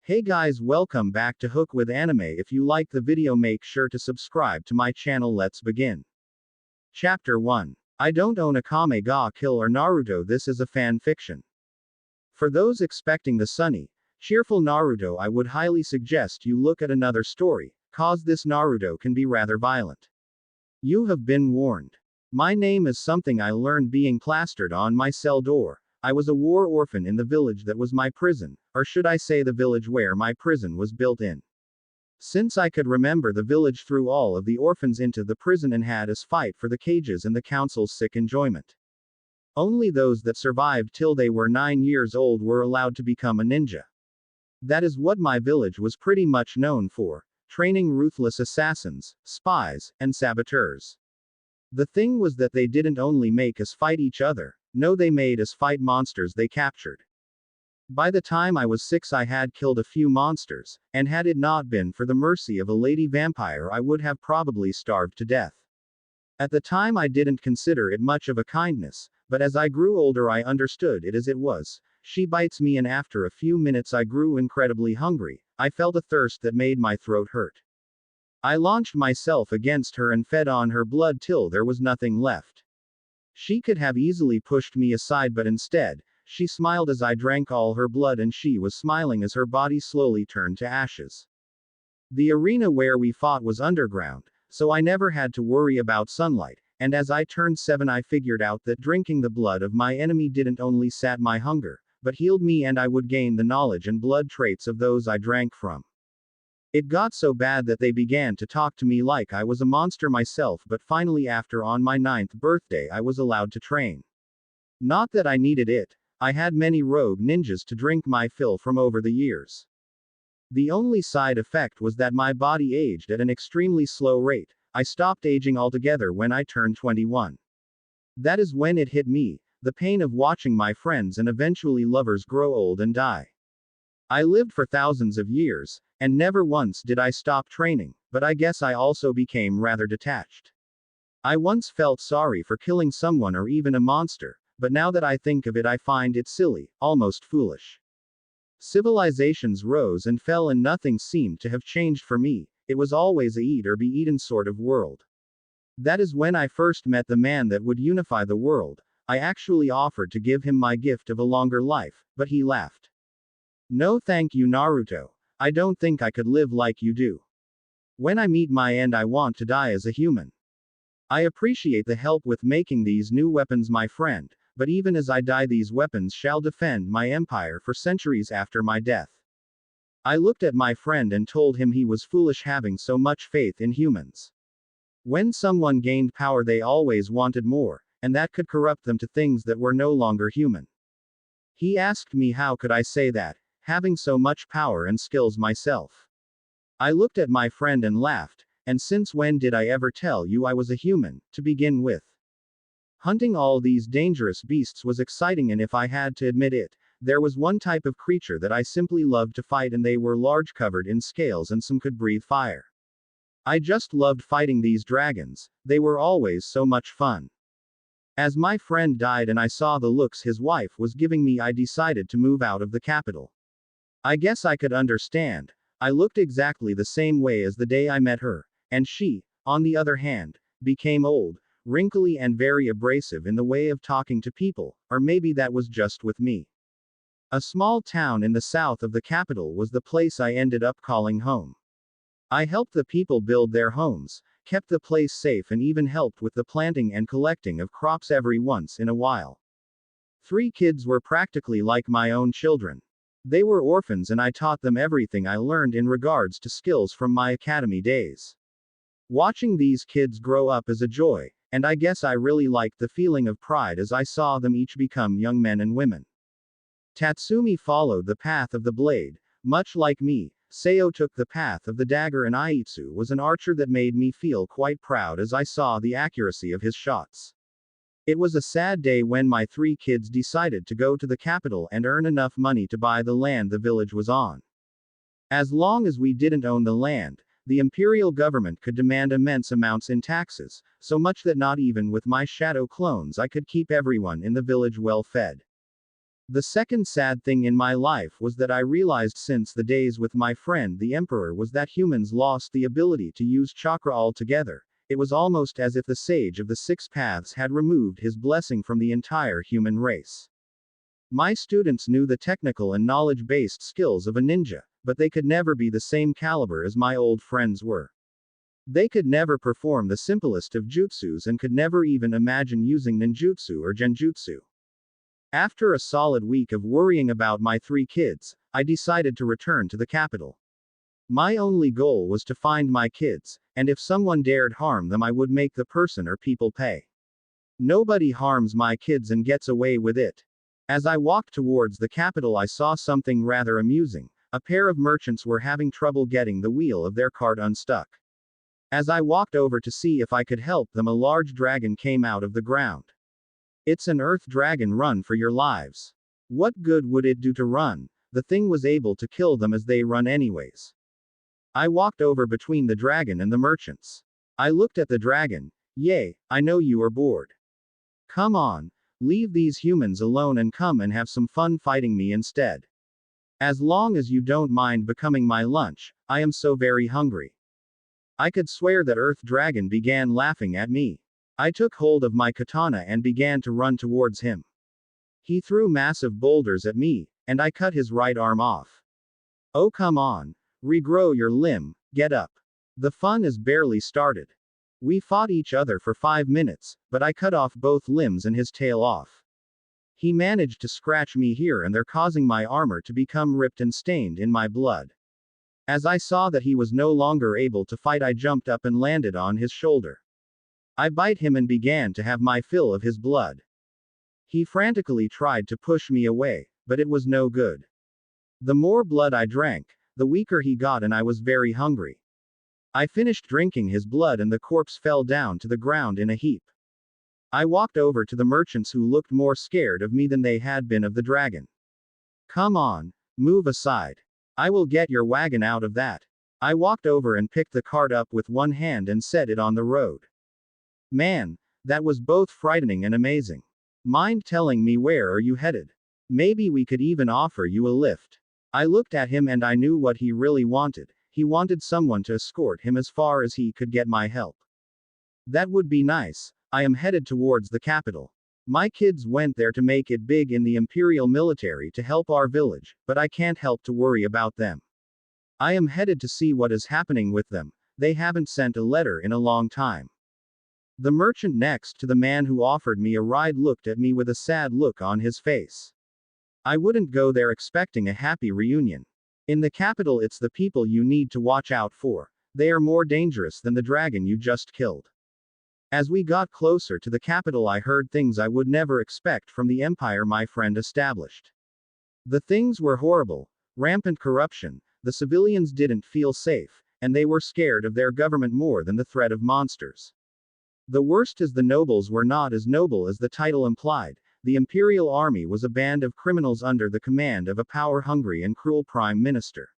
Hey guys, welcome back to Hook with Anime. If you like the video, make sure to subscribe to my channel. Let's begin. Chapter 1. I don't own Akame ga Kill or Naruto. This is a fan fiction. For those expecting the sunny, cheerful Naruto, I would highly suggest you look at another story, cause this Naruto can be rather violent. You have been warned. My name is something I learned being plastered on my cell door. I was a war orphan in the village that was my prison, or should I say the village where my prison was built in. Since I could remember, the village threw all of the orphans into the prison and had us fight for the cages and the council's sick enjoyment. Only those that survived till they were 9 years old were allowed to become a ninja. That is what my village was pretty much known for, training ruthless assassins, spies, and saboteurs. The thing was that they didn't only make us fight each other. No, they made us fight monsters they captured. By the time I was 6, I had killed a few monsters, and had it not been for the mercy of a lady vampire, I would have probably starved to death. At the time, I didn't consider it much of a kindness, but as I grew older, I understood it as it was. She bites me, and after a few minutes, I grew incredibly hungry. I felt a thirst that made my throat hurt. I launched myself against her and fed on her blood till there was nothing left. She could have easily pushed me aside, but instead, she smiled as I drank all her blood, and she was smiling as her body slowly turned to ashes. The arena where we fought was underground, so I never had to worry about sunlight, and as I turned 7, I figured out that drinking the blood of my enemy didn't only sat my hunger, but healed me, and I would gain the knowledge and blood traits of those I drank from. It got so bad that they began to talk to me like I was a monster myself, but finally, after on my 9th birthday, I was allowed to train. Not that I needed it. I had many rogue ninjas to drink my fill from over the years. The only side effect was that my body aged at an extremely slow rate. I stopped aging altogether when I turned 21. That is when it hit me, the pain of watching my friends and eventually lovers grow old and die. I lived for thousands of years, and never once did I stop training, but I guess I also became rather detached. I once felt sorry for killing someone or even a monster, but now that I think of it, I find it silly, almost foolish. Civilizations rose and fell and nothing seemed to have changed for me. It was always a eat or be eaten sort of world. That is when I first met the man that would unify the world. I actually offered to give him my gift of a longer life, but he laughed. No thank you, Naruto. I don't think I could live like you do. When I meet my end, I want to die as a human. I appreciate the help with making these new weapons, my friend, but even as I die, these weapons shall defend my empire for centuries after my death. I looked at my friend and told him he was foolish having so much faith in humans. When someone gained power, they always wanted more, and that could corrupt them to things that were no longer human. He asked me how could I say that, having so much power and skills myself. I looked at my friend and laughed, and since when did I ever tell you I was a human, to begin with? Hunting all these dangerous beasts was exciting, and if I had to admit it, there was one type of creature that I simply loved to fight, and they were large, covered in scales, and some could breathe fire. I just loved fighting these dragons. They were always so much fun. As my friend died and I saw the looks his wife was giving me, I decided to move out of the capital. I guess I could understand. I looked exactly the same way as the day I met her, and she, on the other hand, became old, wrinkly, and very abrasive in the way of talking to people, or maybe that was just with me. A small town in the south of the capital was the place I ended up calling home. I helped the people build their homes, kept the place safe, and even helped with the planting and collecting of crops every once in a while. 3 kids were practically like my own children. They were orphans, and I taught them everything I learned in regards to skills from my academy days. Watching these kids grow up is a joy, and I guess I really liked the feeling of pride as I saw them each become young men and women. Tatsumi followed the path of the blade, much like me. Seo took the path of the dagger, and Aitsu was an archer that made me feel quite proud as I saw the accuracy of his shots. It was a sad day when my 3 kids decided to go to the capital and earn enough money to buy the land the village was on. As long as we didn't own the land, the imperial government could demand immense amounts in taxes, so much that not even with my shadow clones I could keep everyone in the village well fed. The second sad thing in my life was that I realized since the days with my friend the Emperor was that humans lost the ability to use chakra altogether. It was almost as if the sage of the six paths had removed his blessing from the entire human race. My students knew the technical and knowledge-based skills of a ninja, but they could never be the same caliber as my old friends were. They could never perform the simplest of jutsus and could never even imagine using ninjutsu or genjutsu. After a solid week of worrying about my 3 kids, I decided to return to the capital. My only goal was to find my kids, and if someone dared harm them I would make the person or people pay. Nobody harms my kids and gets away with it. As I walked towards the capital I saw something rather amusing. A pair of merchants were having trouble getting the wheel of their cart unstuck. As I walked over to see if I could help them, a large dragon came out of the ground. It's an earth dragon, run for your lives. What good would it do to run? The thing was able to kill them as they run anyways. I walked over between the dragon and the merchants. I looked at the dragon. Yay, I know you are bored. Come on, leave these humans alone and come and have some fun fighting me instead. As long as you don't mind becoming my lunch, I am so very hungry. I could swear that Earth Dragon began laughing at me. I took hold of my katana and began to run towards him. He threw massive boulders at me, and I cut his right arm off. Oh come on, regrow your limb, get up. The fun is barely started. We fought each other for 5 minutes, but I cut off both limbs and his tail off. He managed to scratch me here and there, causing my armor to become ripped and stained in my blood. As I saw that he was no longer able to fight, I jumped up and landed on his shoulder. I bit him and began to have my fill of his blood. He frantically tried to push me away, but it was no good. The more blood I drank, the weaker he got, and I was very hungry. I finished drinking his blood and the corpse fell down to the ground in a heap. I walked over to the merchants, who looked more scared of me than they had been of the dragon. Come on, move aside. I will get your wagon out of that. I walked over and picked the cart up with one hand and set it on the road. Man, that was both frightening and amazing. Mind telling me where are you headed? Maybe we could even offer you a lift. I looked at him and I knew what he really wanted. He wanted someone to escort him as far as he could get my help. That would be nice. I am headed towards the capital. My kids went there to make it big in the Imperial military to help our village, but I can't help to worry about them. I am headed to see what is happening with them. They haven't sent a letter in a long time. The merchant next to the man who offered me a ride looked at me with a sad look on his face. I wouldn't go there expecting a happy reunion. In the capital it's the people you need to watch out for. They are more dangerous than the dragon you just killed. As we got closer to the capital I heard things I would never expect from the empire my friend established. The things were horrible. Rampant corruption, the civilians didn't feel safe, and they were scared of their government more than the threat of monsters. The worst is the nobles were not as noble as the title implied. The imperial army was a band of criminals under the command of a power-hungry and cruel prime minister.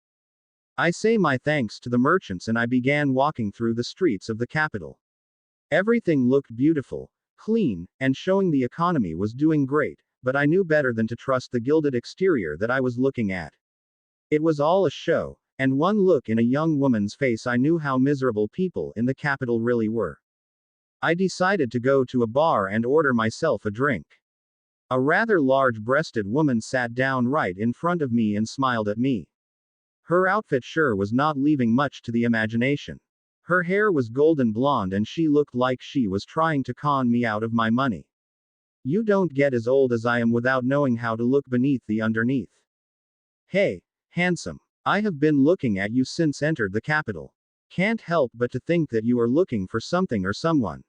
I say my thanks to the merchants and I began walking through the streets of the capital. Everything looked beautiful, clean, and showing the economy was doing great, but I knew better than to trust the gilded exterior that I was looking at. It was all a show, and one look in a young woman's face I knew how miserable people in the capital really were. I decided to go to a bar and order myself a drink. A rather large-breasted woman sat down right in front of me and smiled at me. Her outfit sure was not leaving much to the imagination. Her hair was golden blonde and she looked like she was trying to con me out of my money. You don't get as old as I am without knowing how to look beneath the underneath. Hey, handsome. I have been looking at you since entered the capital. Can't help but to think that you are looking for something or someone.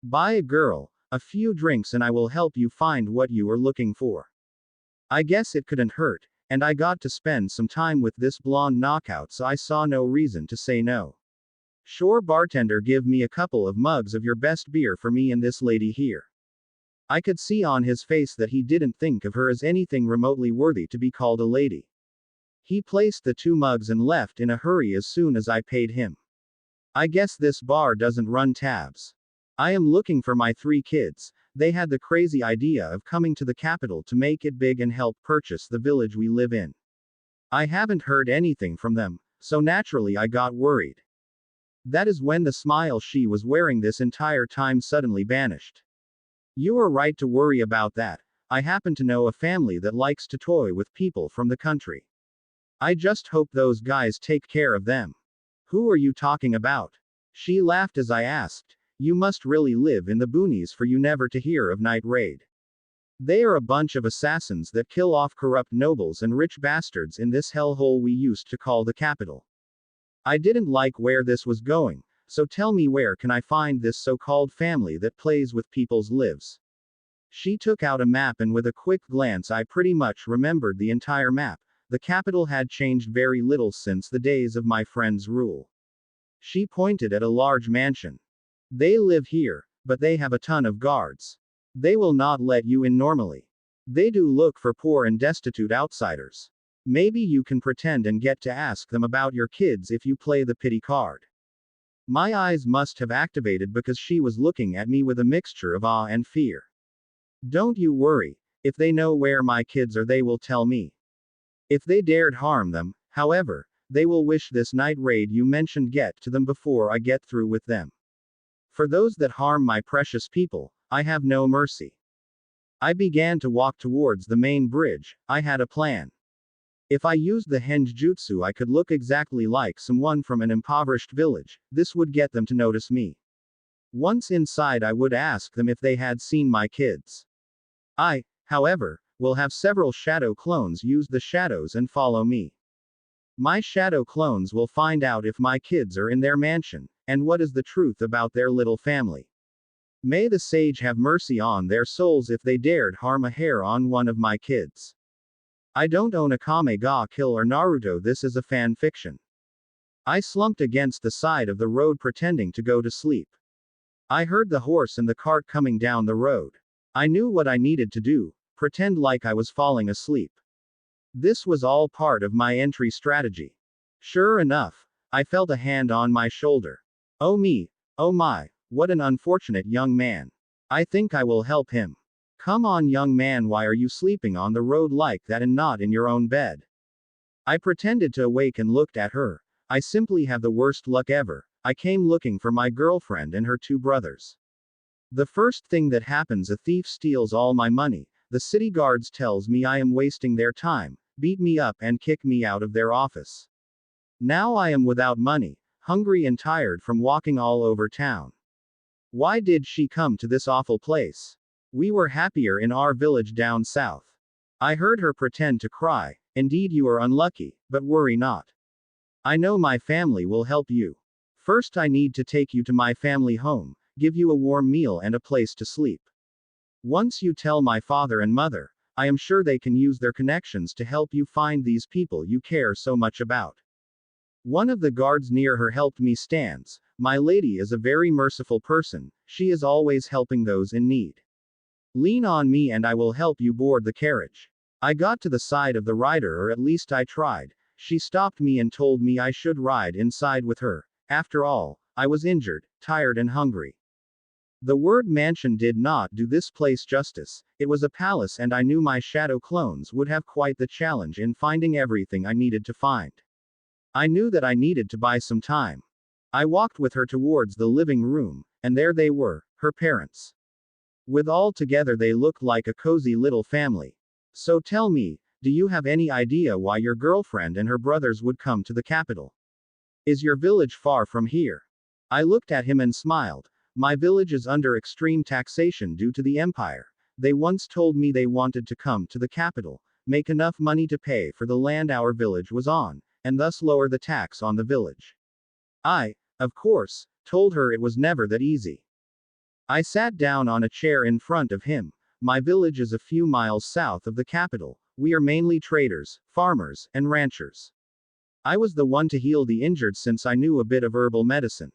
Buy a girl, a few drinks and I will help you find what you are looking for. I guess it couldn't hurt, and I got to spend some time with this blonde knockout, so I saw no reason to say no. Sure, bartender, give me a couple of mugs of your best beer for me and this lady here. I could see on his face that he didn't think of her as anything remotely worthy to be called a lady. He placed the 2 mugs and left in a hurry as soon as I paid him. I guess this bar doesn't run tabs. I am looking for my 3 kids. They had the crazy idea of coming to the capital to make it big and help purchase the village we live in. I haven't heard anything from them, so naturally I got worried. That is when the smile she was wearing this entire time suddenly vanished. You are right to worry about that. I happen to know a family that likes to toy with people from the country. I just hope those guys take care of them. Who are you talking about? She laughed as I asked. You must really live in the boonies for you never to hear of Night Raid. They are a bunch of assassins that kill off corrupt nobles and rich bastards in this hellhole we used to call the capital. I didn't like where this was going, so tell me, where can I find this so-called family that plays with people's lives? She took out a map, and with a quick glance I pretty much remembered the entire map. The capital had changed very little since the days of my friend's rule. She pointed at a large mansion. They live here, but they have a ton of guards. They will not let you in normally. They do look for poor and destitute outsiders. Maybe you can pretend and get to ask them about your kids if you play the pity card. My eyes must have activated because she was looking at me with a mixture of awe and fear. Don't you worry. If they know where my kids are, they will tell me. If they dared harm them, however, they will wish this night raid you mentioned get to them before I get through with them. For those that harm my precious people, I have no mercy. I began to walk towards the main bridge. I had a plan. If I used the henge jutsu, I could look exactly like someone from an impoverished village. This would get them to notice me. Once inside, I would ask them if they had seen my kids. I, however, will have several shadow clones use the shadows and follow me. My shadow clones will find out if my kids are in their mansion, and what is the truth about their little family. May the sage have mercy on their souls if they dared harm a hair on one of my kids. I don't own Akame ga Kill or Naruto, this is a fan fiction. I slumped against the side of the road pretending to go to sleep. I heard the horse and the cart coming down the road. I knew what I needed to do, pretend like I was falling asleep. This was all part of my entry strategy. Sure enough, I felt a hand on my shoulder. Oh me, oh my, what an unfortunate young man. I think I will help him. Come on, young man, why are you sleeping on the road like that and not in your own bed? I pretended to awake and looked at her. I simply have the worst luck ever. I came looking for my girlfriend and her two brothers. The first thing that happens, a thief steals all my money. The city guards tells me I am wasting their time, beat me up and kick me out of their office. Now I am without money, hungry and tired from walking all over town. Why did she come to this awful place? We were happier in our village down south. I heard her pretend to cry. Indeed, you are unlucky, but worry not. I know my family will help you. First, I need to take you to my family home, give you a warm meal and a place to sleep. Once you tell my father and mother, I am sure they can use their connections to help you find these people you care so much about. One of the guards near her helped me stands. My lady is a very merciful person, she is always helping those in need. Lean on me and I will help you board the carriage. I got to the side of the rider, or at least I tried. She stopped me and told me I should ride inside with her. After all, I was injured, tired and hungry. The word mansion did not do this place justice. It was a palace, and I knew my shadow clones would have quite the challenge in finding everything I needed to find. I knew that I needed to buy some time. I walked with her towards the living room, and there they were, her parents. With all together they looked like a cozy little family. So tell me, do you have any idea why your girlfriend and her brothers would come to the capital? Is your village far from here? I looked at him and smiled. My village is under extreme taxation due to the empire. They once told me they wanted to come to the capital, make enough money to pay for the land our village was on, and thus lower the tax on the village. I, of course, told her it was never that easy. I sat down on a chair in front of him. My village is a few miles south of the capital. We are mainly traders, farmers, and ranchers. I was the one to heal the injured since I knew a bit of herbal medicine.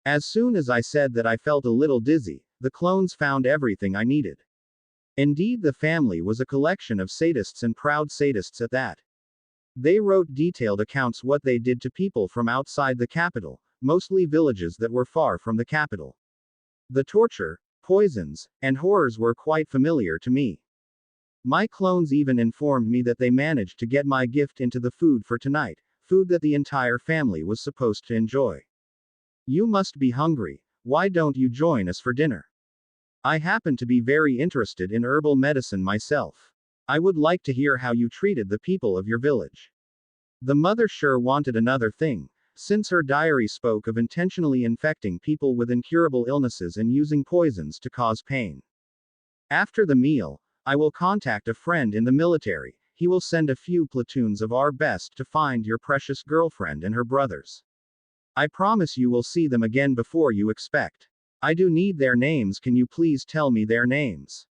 As soon as I said that I felt a little dizzy, the clones found everything I needed. Indeed, the family was a collection of sadists, and proud sadists at that. They wrote detailed accounts what they did to people from outside the capital, mostly villages that were far from the capital. The torture, poisons, and horrors were quite familiar to me. My clones even informed me that they managed to get my gift into the food for tonight, food that the entire family was supposed to enjoy. You must be hungry. Why don't you join us for dinner? I happen to be very interested in herbal medicine myself. I would like to hear how you treated the people of your village. The mother sure wanted another thing, since her diary spoke of intentionally infecting people with incurable illnesses and using poisons to cause pain. After the meal, I will contact a friend in the military. He will send a few platoons of our best to find your precious girlfriend and her brothers. I promise you will see them again before you expect. I do need their names. Can you please tell me their names?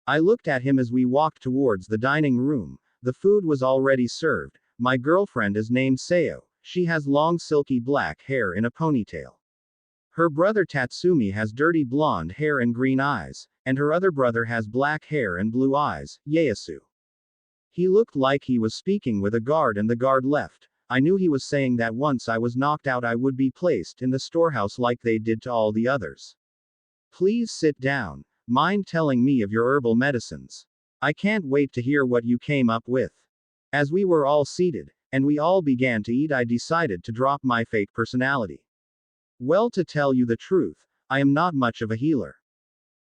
I looked at him as we walked towards the dining room. The food was already served. My girlfriend is named Seo. She has long silky black hair in a ponytail. Her brother Tatsumi has dirty blonde hair and green eyes, and her other brother has black hair and blue eyes, Ieyasu. He looked like he was speaking with a guard and the guard left. I knew he was saying that once I was knocked out I would be placed in the storehouse like they did to all the others. Please sit down. Mind telling me of your herbal medicines? I can't wait to hear what you came up with. As we were all seated, and we all began to eat, I decided to drop my fake personality. Well, to tell you the truth, I am not much of a healer.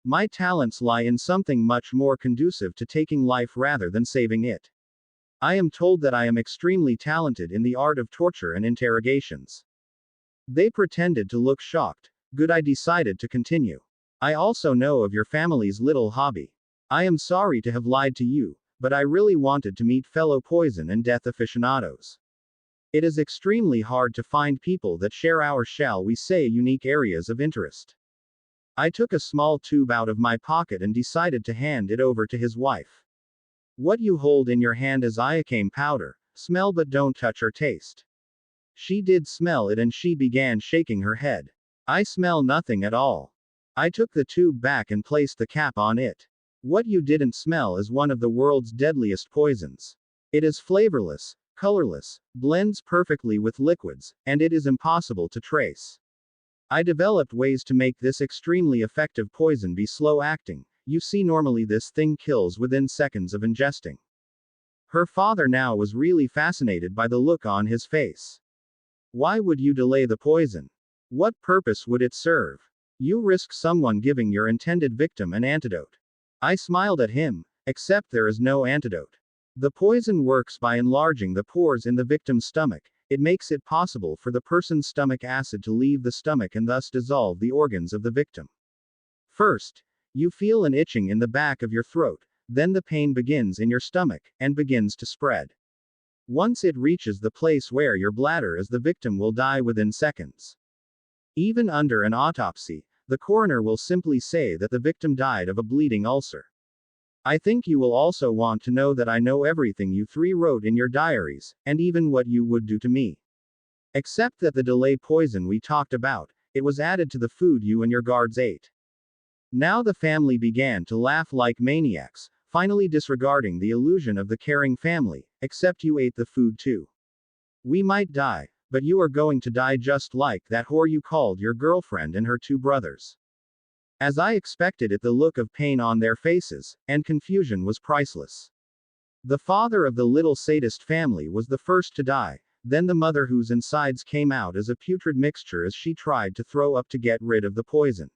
My talents lie in something much more conducive to taking life rather than saving it. I am told that I am extremely talented in the art of torture and interrogations. They pretended to look shocked. Good, I decided to continue. I also know of your family's little hobby. I am sorry to have lied to you, but I really wanted to meet fellow poison and death aficionados. It is extremely hard to find people that share our, shall we say, unique areas of interest. I took a small tube out of my pocket and decided to hand it over to his wife. What you hold in your hand is Akame powder. Smell but don't touch or taste. She did smell it and she began shaking her head. I smell nothing at all. I took the tube back and placed the cap on it. What you didn't smell is one of the world's deadliest poisons. It is flavorless, colorless, blends perfectly with liquids, and it is impossible to trace. I developed ways to make this extremely effective poison be slow acting. You see, normally this thing kills within seconds of ingesting. Her father now was really fascinated by the look on his face. Why would you delay the poison? What purpose would it serve? You risk someone giving your intended victim an antidote. I smiled at him, except there is no antidote. The poison works by enlarging the pores in the victim's stomach. It makes it possible for the person's stomach acid to leave the stomach and thus dissolve the organs of the victim. First, you feel an itching in the back of your throat, then the pain begins in your stomach, and begins to spread. Once it reaches the place where your bladder is, the victim will die within seconds. Even under an autopsy, the coroner will simply say that the victim died of a bleeding ulcer. I think you will also want to know that I know everything you three wrote in your diaries, and even what you would do to me. Except that the delay poison we talked about, it was added to the food you and your guards ate. Now the family began to laugh like maniacs, finally disregarding the illusion of the caring family, except you ate the food too. We might die, but you are going to die just like that whore you called your girlfriend and her two brothers. As I expected it, the look of pain on their faces, and confusion was priceless. The father of the little sadist family was the first to die, then the mother, whose insides came out as a putrid mixture as she tried to throw up to get rid of the poison.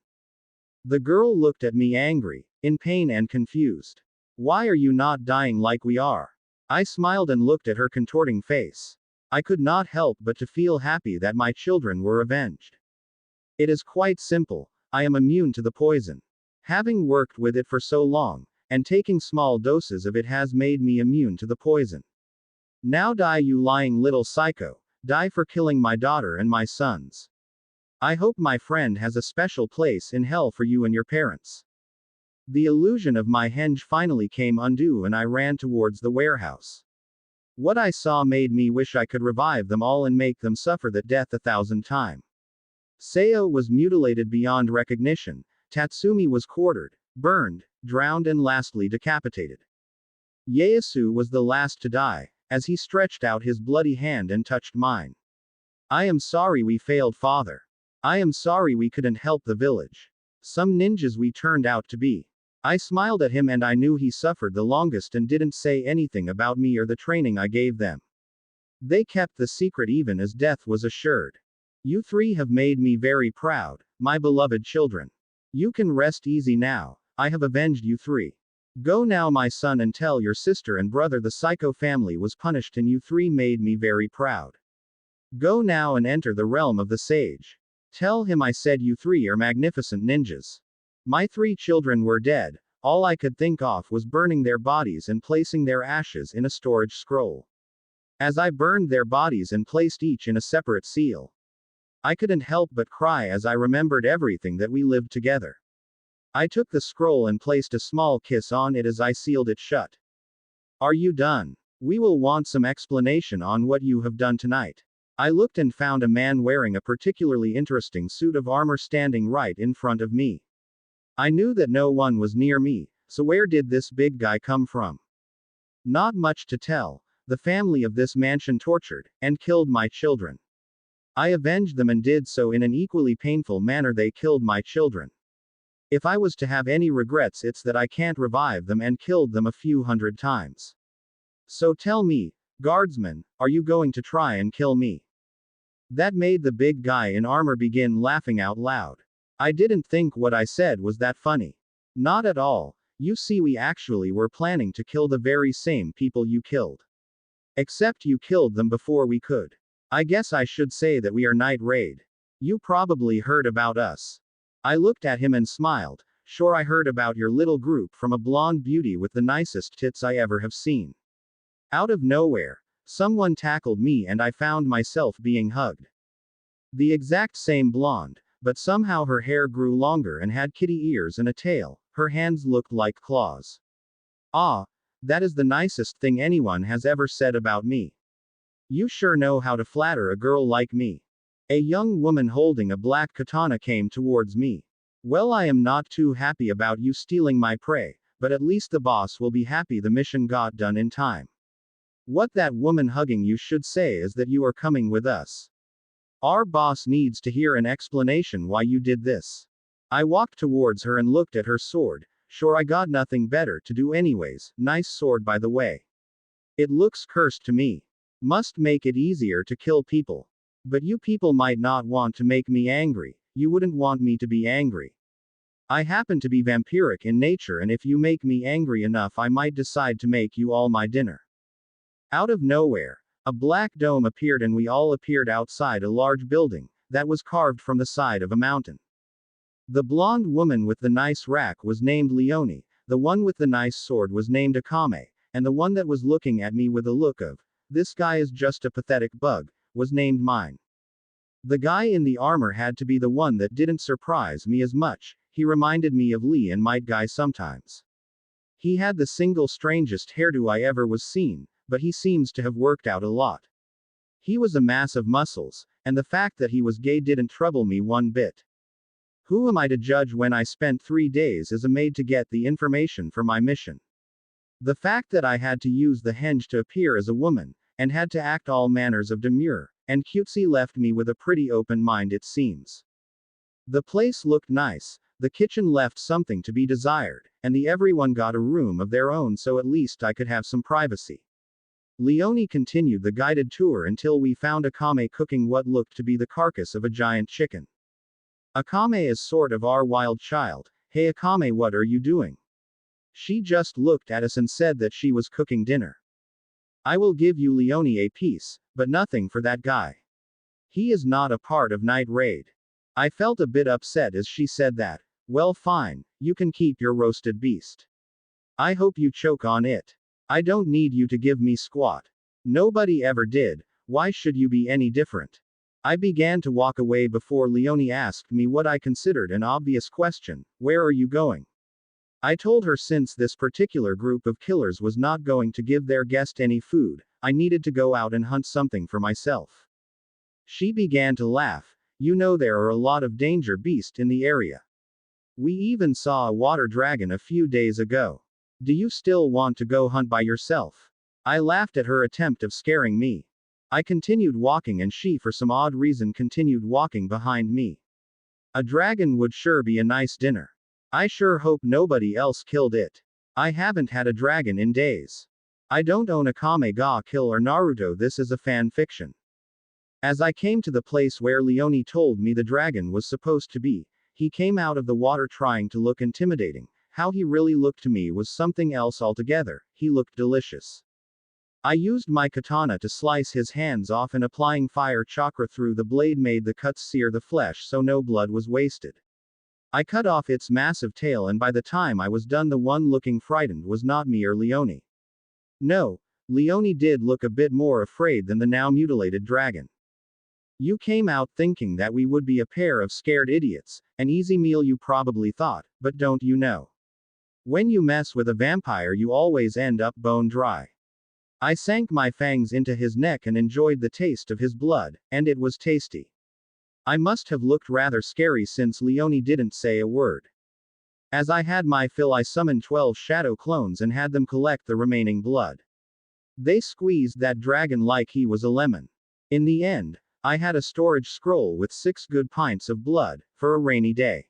The girl looked at me angry, in pain and confused. Why are you not dying like we are? I smiled and looked at her contorting face. I could not help but to feel happy that my children were avenged. It is quite simple. I am immune to the poison. Having worked with it for so long, and taking small doses of it has made me immune to the poison. Now die, you lying little psycho. Die for killing my daughter and my sons. I hope my friend has a special place in hell for you and your parents. The illusion of my henge finally came undue and I ran towards the warehouse. What I saw made me wish I could revive them all and make them suffer that death 1,000 times. Seo was mutilated beyond recognition, Tatsumi was quartered, burned, drowned and lastly decapitated. Ieyasu was the last to die, as he stretched out his bloody hand and touched mine. I am sorry we failed, father. I am sorry we couldn't help the village. Some ninjas we turned out to be. I smiled at him and I knew he suffered the longest and didn't say anything about me or the training I gave them. They kept the secret even as death was assured. You three have made me very proud, my beloved children. You can rest easy now. I have avenged you three. Go now, my son, and tell your sister and brother the Psycho family was punished and you three made me very proud. Go now and enter the realm of the sage. Tell him I said you three are magnificent ninjas. My three children were dead. All I could think of was burning their bodies and placing their ashes in a storage scroll. As I burned their bodies and placed each in a separate seal, I couldn't help but cry as I remembered everything that we lived together. I took the scroll and placed a small kiss on it as I sealed it shut. Are you done? We will want some explanation on what you have done tonight. I looked and found a man wearing a particularly interesting suit of armor standing right in front of me. I knew that no one was near me, so where did this big guy come from? Not much to tell. The family of this mansion tortured and killed my children. I avenged them and did so in an equally painful manner. They killed my children. If I was to have any regrets, it's that I can't revive them and killed them a few hundred times. So tell me, guardsman, are you going to try and kill me? That made the big guy in armor begin laughing out loud. I didn't think what I said was that funny. Not at all. You see, we actually were planning to kill the very same people you killed. Except you killed them before we could. I guess I should say that we are Night Raid. You probably heard about us. I looked at him and smiled. Sure, I heard about your little group from a blonde beauty with the nicest tits I ever have seen. Out of nowhere, someone tackled me and I found myself being hugged. The exact same blonde, but somehow her hair grew longer and had kitty ears and a tail. Her hands looked like claws. Ah, that is the nicest thing anyone has ever said about me. You sure know how to flatter a girl like me. A young woman holding a black katana came towards me. Well, I am not too happy about you stealing my prey, but at least the boss will be happy the mission got done in time. What that woman hugging you should say is that you are coming with us. Our boss needs to hear an explanation why you did this. I walked towards her and looked at her sword. Sure, I got nothing better to do anyways. Nice sword, by the way. It looks cursed to me. Must make it easier to kill people. But you people might not want to make me angry. You wouldn't want me to be angry. I happen to be vampiric in nature, and if you make me angry enough, I might decide to make you all my dinner. Out of nowhere, a black dome appeared and we all appeared outside a large building that was carved from the side of a mountain. The blonde woman with the nice rack was named Leonie, the one with the nice sword was named Akame, and the one that was looking at me with a look of, "This guy is just a pathetic bug," was named mine. The guy in the armor had to be the one that didn't surprise me as much. He reminded me of Lee and Might Guy sometimes. He had the single strangest hairdo I ever was seen, but he seems to have worked out a lot. He was a mass of muscles, and the fact that he was gay didn't trouble me one bit. Who am I to judge when I spent 3 days as a maid to get the information for my mission? The fact that I had to use the henge to appear as a woman, and had to act all manners of demure and cutesy left me with a pretty open mind, it seems. The place looked nice, the kitchen left something to be desired, and everyone got a room of their own, so at least I could have some privacy. Leonie continued the guided tour until we found Akame cooking what looked to be the carcass of a giant chicken. Akame is sort of our wild child. Hey Akame, what are you doing? She just looked at us and said that she was cooking dinner. I will give you Leonie a piece, but nothing for that guy. He is not a part of Night Raid. I felt a bit upset as she said that. Well, fine, you can keep your roasted beast. I hope you choke on it. I don't need you to give me squat. Nobody ever did. Why should you be any different? I began to walk away before Leonie asked me what I considered an obvious question: where are you going? I told her since this particular group of killers was not going to give their guest any food, I needed to go out and hunt something for myself. She began to laugh. You know, there are a lot of danger beasts in the area. We even saw a water dragon a few days ago. Do you still want to go hunt by yourself? I laughed at her attempt of scaring me. I continued walking and she for some odd reason continued walking behind me. A dragon would sure be a nice dinner. I sure hope nobody else killed it. I haven't had a dragon in days. I don't own Akame ga Kill or Naruto, this is a fan fiction. As I came to the place where Leone told me the dragon was supposed to be, he came out of the water trying to look intimidating. How he really looked to me was something else altogether. He looked delicious. I used my katana to slice his hands off, and applying fire chakra through the blade made the cuts sear the flesh so no blood was wasted. I cut off its massive tail, and by the time I was done, the one looking frightened was not me or Leone. No, Leone did look a bit more afraid than the now mutilated dragon. You came out thinking that we would be a pair of scared idiots, an easy meal you probably thought, but don't you know? When you mess with a vampire you always end up bone dry. I sank my fangs into his neck and enjoyed the taste of his blood, and it was tasty. I must have looked rather scary since Leone didn't say a word. As I had my fill, I summoned 12 shadow clones and had them collect the remaining blood. They squeezed that dragon like he was a lemon. In the end, I had a storage scroll with 6 good pints of blood, for a rainy day.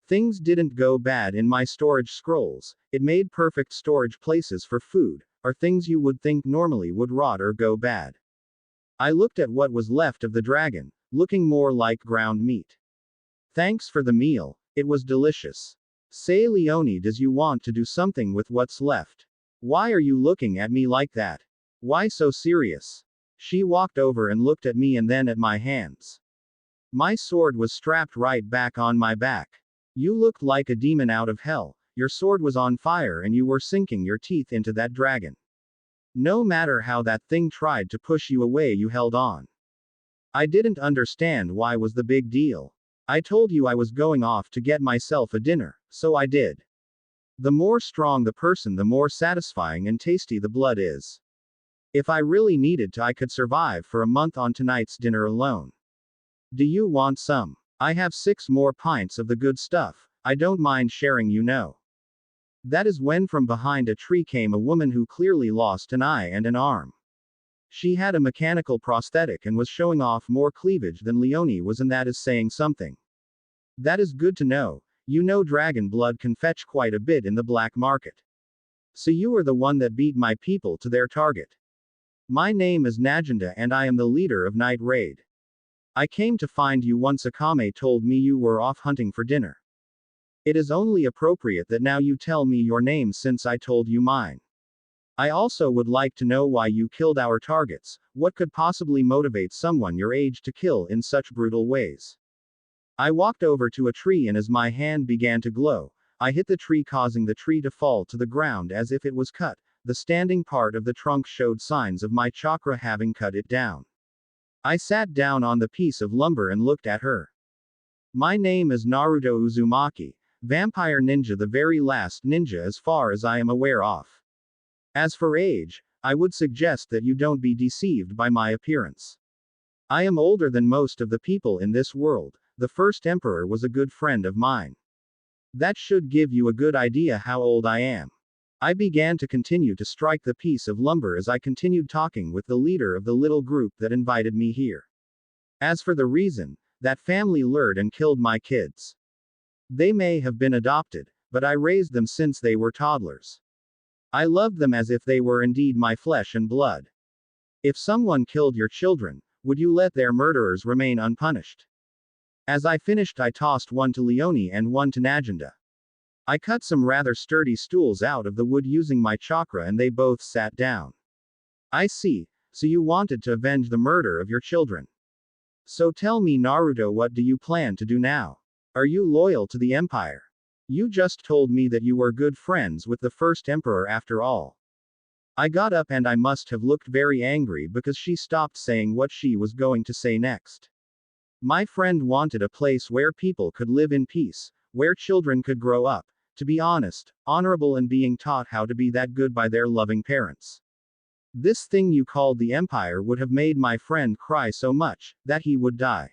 Things didn't go bad in my storage scrolls. It made perfect storage places for food, or things you would think normally would rot or go bad. I looked at what was left of the dragon, looking more like ground meat. Thanks for the meal, it was delicious. Say Leone, does you want to do something with what's left? Why are you looking at me like that? Why so serious? She walked over and looked at me and then at my hands. My sword was strapped right back on my back. You looked like a demon out of hell. Your sword was on fire and you were sinking your teeth into that dragon. No matter how that thing tried to push you away, you held on. I didn't understand why was the big deal. I told you I was going off to get myself a dinner, so I did. The more strong the person, the more satisfying and tasty the blood is. If I really needed to, I could survive for a month on tonight's dinner alone. Do you want some? I have 6 more pints of the good stuff. I don't mind sharing, you know. That is when from behind a tree came a woman who clearly lost an eye and an arm. She had a mechanical prosthetic and was showing off more cleavage than Leone was, and that is saying something. That is good to know. You know, dragon blood can fetch quite a bit in the black market. So you were the one that beat my people to their target. My name is Najanda and I am the leader of Night Raid. I came to find you once Akame told me you were off hunting for dinner. It is only appropriate that now you tell me your name since I told you mine. I also would like to know why you killed our targets. What could possibly motivate someone your age to kill in such brutal ways? I walked over to a tree and as my hand began to glow, I hit the tree, causing the tree to fall to the ground as if it was cut. The standing part of the trunk showed signs of my chakra having cut it down. I sat down on the piece of lumber and looked at her. My name is Naruto Uzumaki, vampire ninja, the very last ninja as far as I am aware of. As for age, I would suggest that you don't be deceived by my appearance. I am older than most of the people in this world. The first emperor was a good friend of mine. That should give you a good idea how old I am. I began to continue to strike the piece of lumber as I continued talking with the leader of the little group that invited me here. As for the reason, that family lured and killed my kids. They may have been adopted, but I raised them since they were toddlers. I loved them as if they were indeed my flesh and blood. If someone killed your children, would you let their murderers remain unpunished? As I finished, I tossed one to Leone and one to Najanda. I cut some rather sturdy stools out of the wood using my chakra and they both sat down. I see, so you wanted to avenge the murder of your children. So tell me, Naruto, what do you plan to do now? Are you loyal to the Empire? You just told me that you were good friends with the first emperor after all. I got up and I must have looked very angry because she stopped saying what she was going to say next. My friend wanted a place where people could live in peace, where children could grow up, to be honest, honorable, and being taught how to be that good by their loving parents. This thing you called the Empire would have made my friend cry so much that he would die.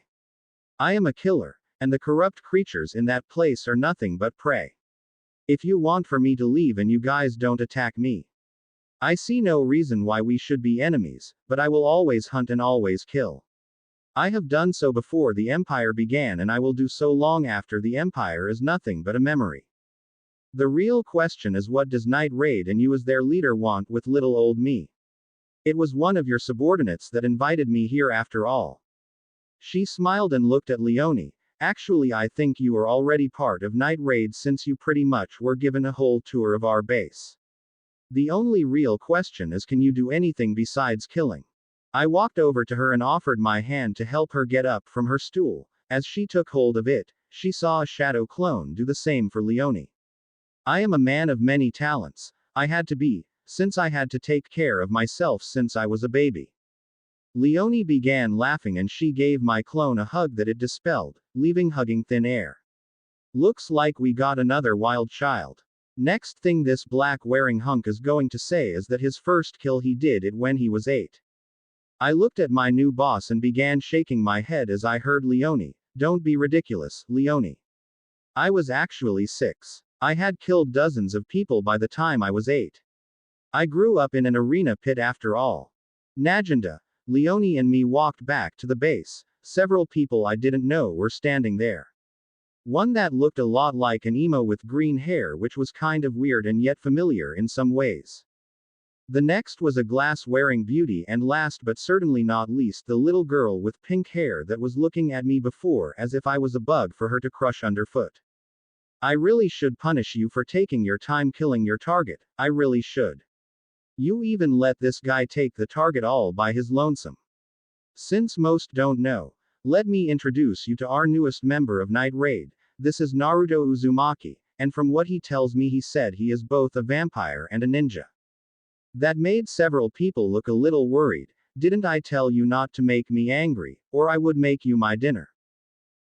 I am a killer, and the corrupt creatures in that place are nothing but prey. If you want for me to leave and you guys don't attack me, I see no reason why we should be enemies, but I will always hunt and always kill. I have done so before the Empire began and I will do so long after the Empire is nothing but a memory. The real question is what does Night Raid and you as their leader want with little old me? It was one of your subordinates that invited me here after all. She smiled and looked at Leonie. Actually, I think you are already part of Night Raid since you pretty much were given a whole tour of our base. The only real question is can you do anything besides killing? I walked over to her and offered my hand to help her get up from her stool. As she took hold of it, she saw a shadow clone do the same for Leonie. I am a man of many talents. I had to be, since I had to take care of myself since I was a baby. Leonie began laughing and she gave my clone a hug that it dispelled, leaving hugging thin air. Looks like we got another wild child. Next thing this black-wearing hunk is going to say is that his first kill he did it when he was 8. I looked at my new boss and began shaking my head as I heard Leonie, "Don't be ridiculous, Leonie. I was actually 6. I had killed dozens of people by the time I was 8. I grew up in an arena pit after all." Najenda, Leonie and me walked back to the base. Several people I didn't know were standing there. One that looked a lot like an emo with green hair, which was kind of weird and yet familiar in some ways. The next was a glass-wearing beauty, and last but certainly not least the little girl with pink hair that was looking at me before as if I was a bug for her to crush underfoot. I really should punish you for taking your time killing your target, I really should. You even let this guy take the target all by his lonesome. Since most don't know, let me introduce you to our newest member of Night Raid. This is Naruto Uzumaki, and from what he tells me he said he is both a vampire and a ninja. That made several people look a little worried. Didn't I tell you not to make me angry, or I would make you my dinner?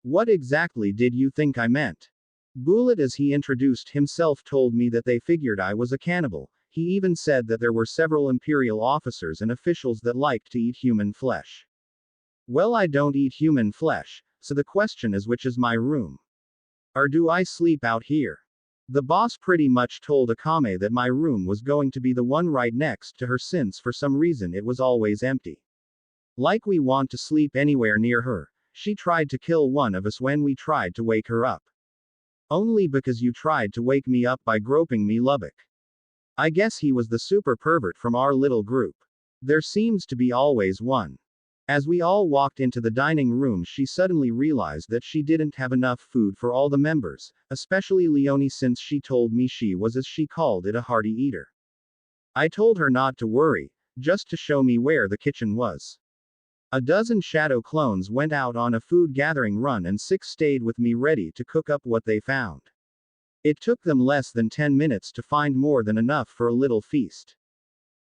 What exactly did you think I meant? Bullet, as he introduced himself, told me that they figured I was a cannibal. He even said that there were several Imperial officers and officials that liked to eat human flesh. Well, I don't eat human flesh, so the question is which is my room? Or do I sleep out here? The boss pretty much told Akame that my room was going to be the one right next to her since for some reason it was always empty. Like we want to sleep anywhere near her. She tried to kill one of us when we tried to wake her up. Only because you tried to wake me up by groping me, Lubbock. I guess he was the super pervert from our little group. There seems to be always one. As we all walked into the dining room, she suddenly realized that she didn't have enough food for all the members, especially Leonie, since she told me she was, as she called it, a hearty eater. I told her not to worry, just to show me where the kitchen was. A dozen shadow clones went out on a food gathering run and 6 stayed with me ready to cook up what they found. It took them less than 10 minutes to find more than enough for a little feast.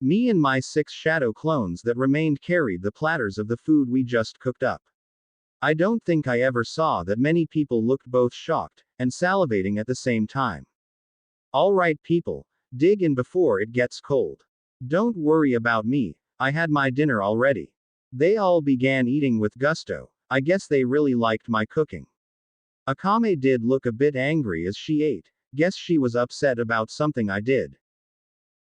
Me and my 6 shadow clones that remained carried the platters of the food we just cooked up. I don't think I ever saw that many people looked both shocked and salivating at the same time. Alright people, dig in before it gets cold. Don't worry about me, I had my dinner already. They all began eating with gusto. I guess they really liked my cooking. Akame did look a bit angry as she ate. Guess she was upset about something I did.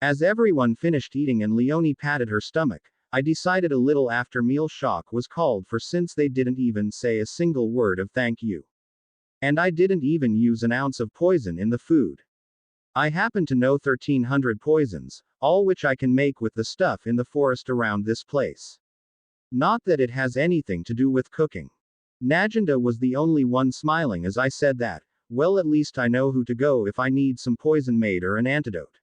As everyone finished eating and Leonie patted her stomach, I decided a little after meal shock was called for since they didn't even say a single word of thank you. And I didn't even use an ounce of poison in the food. I happen to know 1300 poisons, all which I can make with the stuff in the forest around this place. Not that it has anything to do with cooking. Najenda was the only one smiling as I said that. Well, at least I know who to go if I need some poison made or an antidote.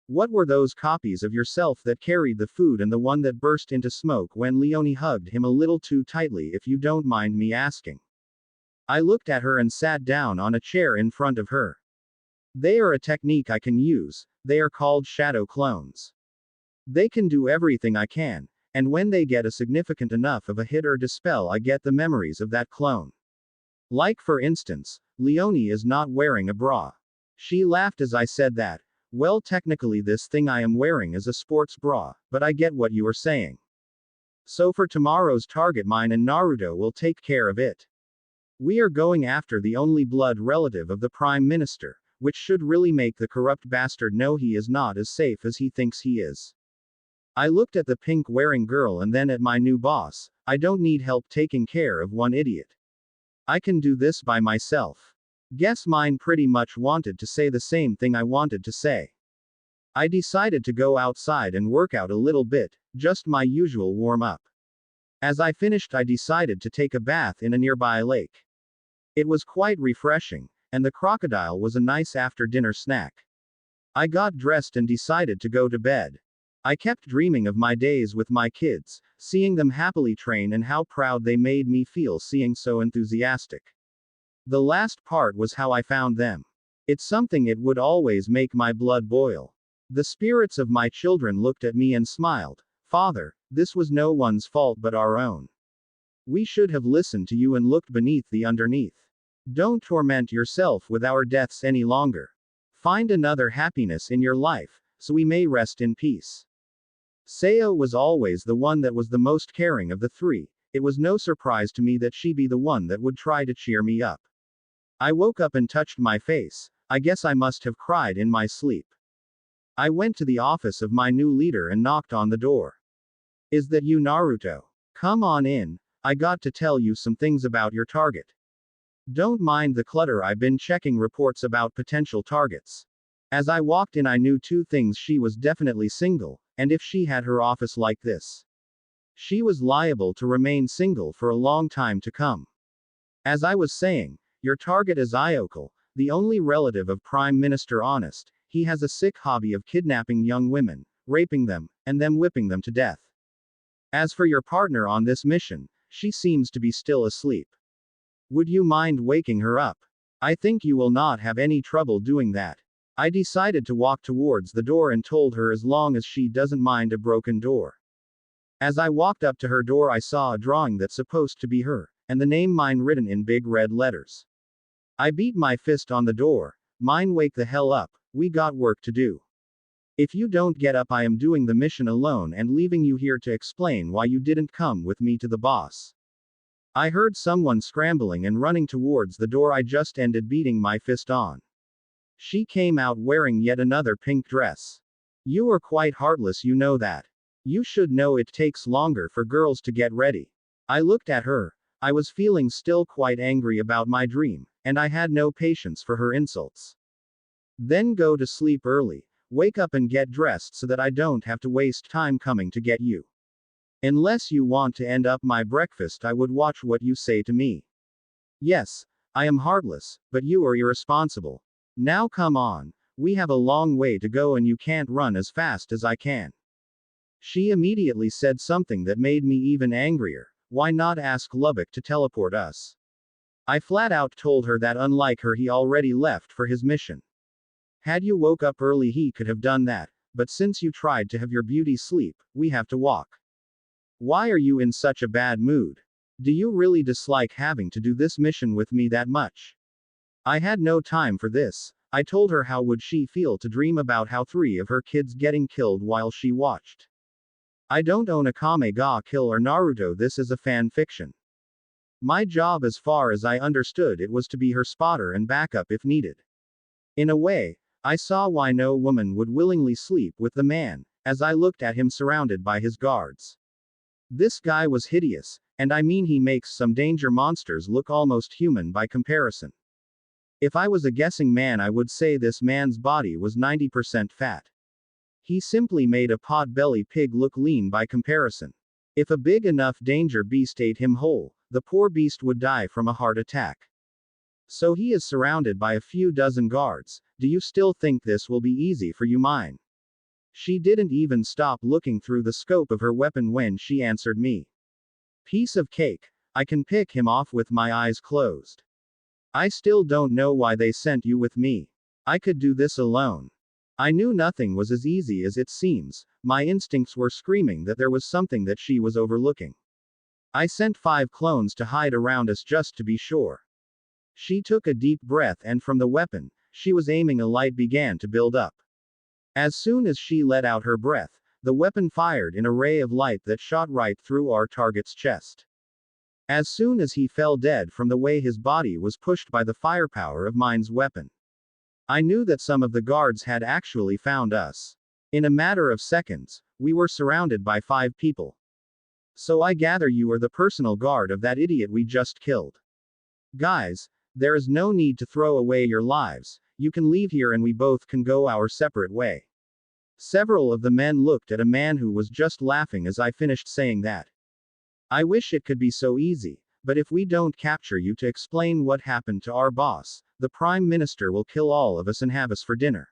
What were those copies of yourself that carried the food and the one that burst into smoke when Leonie hugged him a little too tightly, if you don't mind me asking? I looked at her and sat down on a chair in front of her. They are a technique I can use. They are called shadow clones. They can do everything I can, and when they get a significant enough of a hit or dispel, I get the memories of that clone. Like for instance, Leonie is not wearing a bra. She laughed as I said that. Well, technically this thing I am wearing is a sports bra, but I get what you are saying. So for tomorrow's target, mine and Naruto will take care of it. We are going after the only blood relative of the Prime Minister, which should really make the corrupt bastard know he is not as safe as he thinks he is. I looked at the pink-wearing girl and then at my new boss. I don't need help taking care of one idiot. I can do this by myself. Guess mine pretty much wanted to say the same thing I wanted to say. I decided to go outside and work out a little bit, just my usual warm-up. As I finished, I decided to take a bath in a nearby lake. It was quite refreshing, and the crocodile was a nice after-dinner snack. I got dressed and decided to go to bed. I kept dreaming of my days with my kids, seeing them happily train and how proud they made me feel seeing so enthusiastic. The last part was how I found them. It's something it would always make my blood boil. The spirits of my children looked at me and smiled. Father, this was no one's fault but our own. We should have listened to you and looked beneath the underneath. Don't torment yourself with our deaths any longer. Find another happiness in your life, so we may rest in peace. Sayo was always the one that was the most caring of the three. It was no surprise to me that she be the one that would try to cheer me up. I woke up and touched my face. I guess I must have cried in my sleep. I went to the office of my new leader and knocked on the door. Is that you, Naruto? Come on in. I got to tell you some things about your target. Don't mind the clutter, I've been checking reports about potential targets. As I walked in, I knew two things: she was definitely single, and if she had her office like this, she was liable to remain single for a long time to come. As I was saying, your target is Iokal, the only relative of Prime Minister Honest. He has a sick hobby of kidnapping young women, raping them, and then whipping them to death. As for your partner on this mission, she seems to be still asleep. Would you mind waking her up? I think you will not have any trouble doing that. I decided to walk towards the door and told her as long as she doesn't mind a broken door. As I walked up to her door, I saw a drawing that's supposed to be her, and the name mine written in big red letters. I beat my fist on the door. Mine, wake the hell up, we got work to do. If you don't get up, I am doing the mission alone and leaving you here to explain why you didn't come with me to the boss. I heard someone scrambling and running towards the door I just ended beating my fist on. She came out wearing yet another pink dress. You are quite heartless, you know that. You should know it takes longer for girls to get ready. I looked at her. I was feeling still quite angry about my dream, and I had no patience for her insults. Then go to sleep early. Wake up and get dressed so that I don't have to waste time coming to get you. Unless you want to end up my breakfast, I would watch what you say to me. Yes, I am heartless, but you are irresponsible. Now come on, we have a long way to go and you can't run as fast as I can. She immediately said something that made me even angrier. Why not ask Lubbock to teleport us? I flat out told her that unlike her, he already left for his mission. Had you woke up early, he could have done that, but since you tried to have your beauty sleep, we have to walk. Why are you in such a bad mood? Do you really dislike having to do this mission with me that much? I had no time for this. I told her how would she feel to dream about how 3 of her kids getting killed while she watched. I don't own Akame ga Kill or Naruto, this is a fan fiction. My job, as far as I understood it, was to be her spotter and backup if needed. In a way, I saw why no woman would willingly sleep with the man, as I looked at him surrounded by his guards. This guy was hideous, and I mean he makes some danger monsters look almost human by comparison. If I was a guessing man, I would say this man's body was 90% fat. He simply made a pot-belly pig look lean by comparison. If a big enough danger beast ate him whole, the poor beast would die from a heart attack. So he is surrounded by a few dozen guards. Do you still think this will be easy for you, mine? She didn't even stop looking through the scope of her weapon when she answered me. Piece of cake. I can pick him off with my eyes closed. I still don't know why they sent you with me. I could do this alone. I knew nothing was as easy as it seems. My instincts were screaming that there was something that she was overlooking. I sent 5 clones to hide around us just to be sure. She took a deep breath and from the weapon she was aiming, a light began to build up. As soon as she let out her breath, the weapon fired an ray of light that shot right through our target's chest. As soon as he fell dead from the way his body was pushed by the firepower of mine's weapon, I knew that some of the guards had actually found us. In a matter of seconds, we were surrounded by 5 people. So I gather you are the personal guard of that idiot we just killed. Guys, there is no need to throw away your lives, you can leave here and we both can go our separate way. Several of the men looked at a man who was just laughing as I finished saying that. I wish it could be so easy, but if we don't capture you to explain what happened to our boss, the Prime Minister will kill all of us and have us for dinner.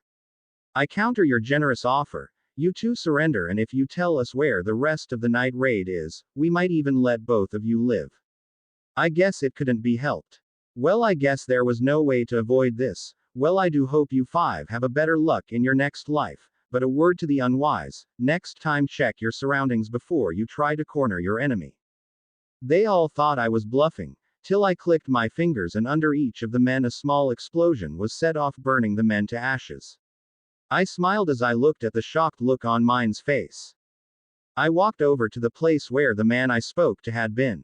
I counter your generous offer. You two surrender, and if you tell us where the rest of the night raid is, we might even let both of you live. I guess it couldn't be helped. Well, I guess there was no way to avoid this. Well, I do hope you 5 have a better luck in your next life, but a word to the unwise, next time check your surroundings before you try to corner your enemy. They all thought I was bluffing, till I clicked my fingers and under each of the men a small explosion was set off, burning the men to ashes. I smiled as I looked at the shocked look on mine's face. I walked over to the place where the man I spoke to had been.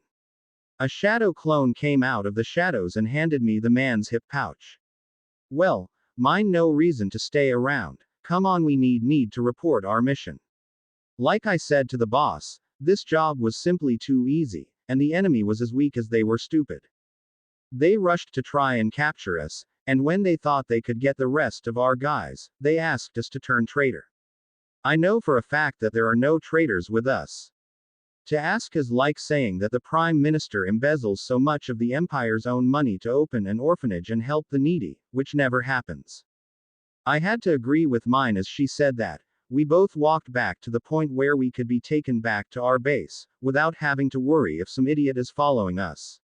A shadow clone came out of the shadows and handed me the man's hip pouch. Well, mine no reason to stay around. Come on, we need to report our mission. Like I said to the boss, this job was simply too easy, and the enemy was as weak as they were stupid. They rushed to try and capture us, and when they thought they could get the rest of our guys, they asked us to turn traitor. I know for a fact that there are no traitors with us. To ask is like saying that the Prime Minister embezzles so much of the Empire's own money to open an orphanage and help the needy, which never happens. I had to agree with mine as she said that. We both walked back to the point where we could be taken back to our base, without having to worry if some idiot is following us.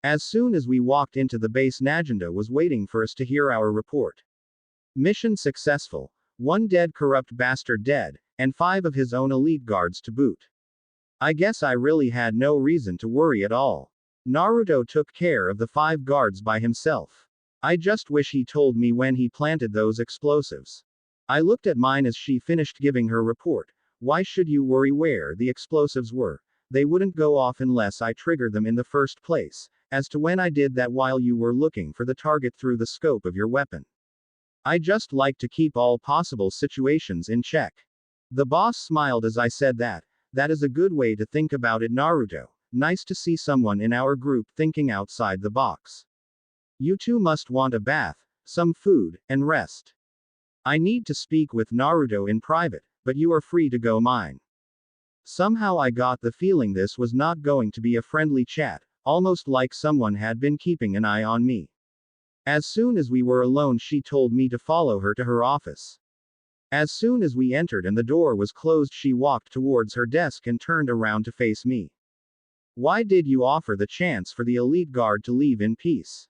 As soon as we walked into the base, Najenda was waiting for us to hear our report. Mission successful. 1 dead corrupt bastard dead, and 5 of his own elite guards to boot. I guess I really had no reason to worry at all. Naruto took care of the 5 guards by himself. I just wish he told me when he planted those explosives. I looked at mine as she finished giving her report. Why should you worry where the explosives were? They wouldn't go off unless I triggered them in the first place, as to when I did that while you were looking for the target through the scope of your weapon. I just like to keep all possible situations in check. The boss smiled as I said that. That is a good way to think about it, Naruto. Nice to see someone in our group thinking outside the box. You two must want a bath, some food, and rest. I need to speak with Naruto in private, but you are free to go mine. Somehow I got the feeling this was not going to be a friendly chat, almost like someone had been keeping an eye on me. As soon as we were alone, she told me to follow her to her office. As soon as we entered and the door was closed, she walked towards her desk and turned around to face me. Why did you offer the chance for the elite guard to leave in peace?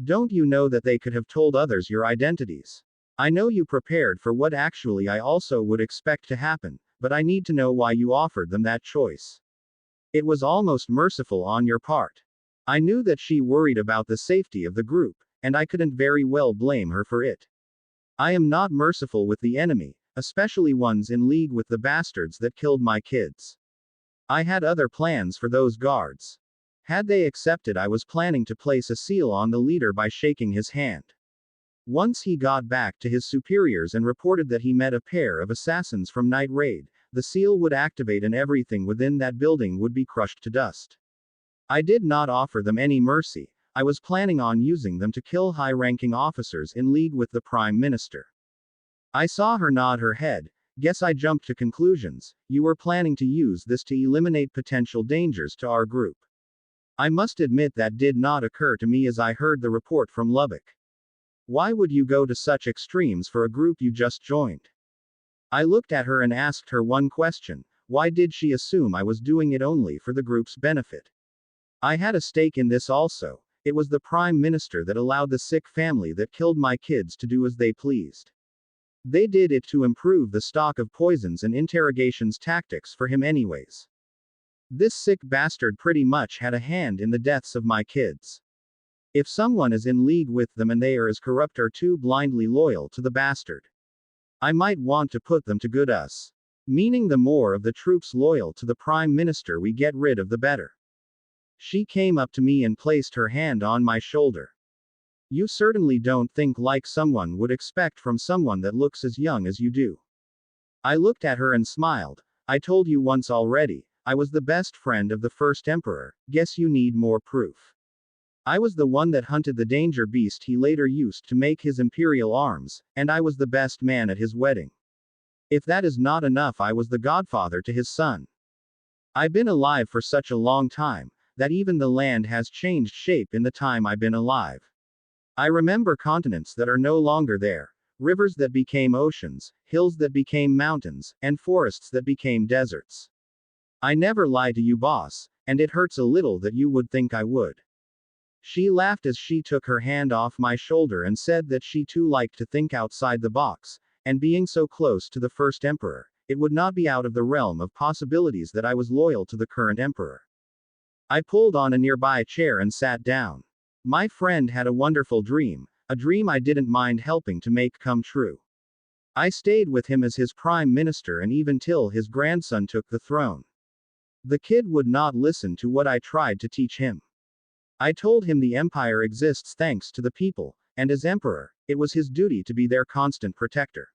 Don't you know that they could have told others your identities? I know you prepared for what actually I also would expect to happen, but I need to know why you offered them that choice. It was almost merciful on your part. I knew that she worried about the safety of the group, and I couldn't very well blame her for it. I am not merciful with the enemy, especially ones in league with the bastards that killed my kids. I had other plans for those guards. Had they accepted, I was planning to place a seal on the leader by shaking his hand. Once he got back to his superiors and reported that he met a pair of assassins from Night Raid, the seal would activate and everything within that building would be crushed to dust. I did not offer them any mercy. I was planning on using them to kill high-ranking officers in league with the Prime Minister. I saw her nod her head. Guess I jumped to conclusions. You were planning to use this to eliminate potential dangers to our group. I must admit that did not occur to me as I heard the report from Lubbock. Why would you go to such extremes for a group you just joined? I looked at her and asked her one question. Why did she assume I was doing it only for the group's benefit? I had a stake in this also. It was the Prime Minister that allowed the sick family that killed my kids to do as they pleased. They did it to improve the stock of poisons and interrogations tactics for him anyways. This sick bastard pretty much had a hand in the deaths of my kids. If someone is in league with them and they are as corrupt or too blindly loyal to the bastard, I might want to put them to good use. Meaning the more of the troops loyal to the Prime Minister we get rid of, the better. She came up to me and placed her hand on my shoulder. You certainly don't think like someone would expect from someone that looks as young as you do. I looked at her and smiled. I told you once already, I was the best friend of the first emperor, guess you need more proof. I was the one that hunted the danger beast he later used to make his imperial arms, and I was the best man at his wedding. If that is not enough, I was the godfather to his son. I've been alive for such a long time, that even the land has changed shape in the time I've been alive. I remember continents that are no longer there, rivers that became oceans, hills that became mountains, and forests that became deserts. I never lie to you, boss, and it hurts a little that you would think I would. She laughed as she took her hand off my shoulder and said that she too liked to think outside the box, and being so close to the first emperor, it would not be out of the realm of possibilities that I was loyal to the current emperor. I pulled on a nearby chair and sat down. My friend had a wonderful dream, a dream I didn't mind helping to make come true. I stayed with him as his prime minister and even till his grandson took the throne. The kid would not listen to what I tried to teach him. I told him the empire exists thanks to the people, and as emperor, it was his duty to be their constant protector.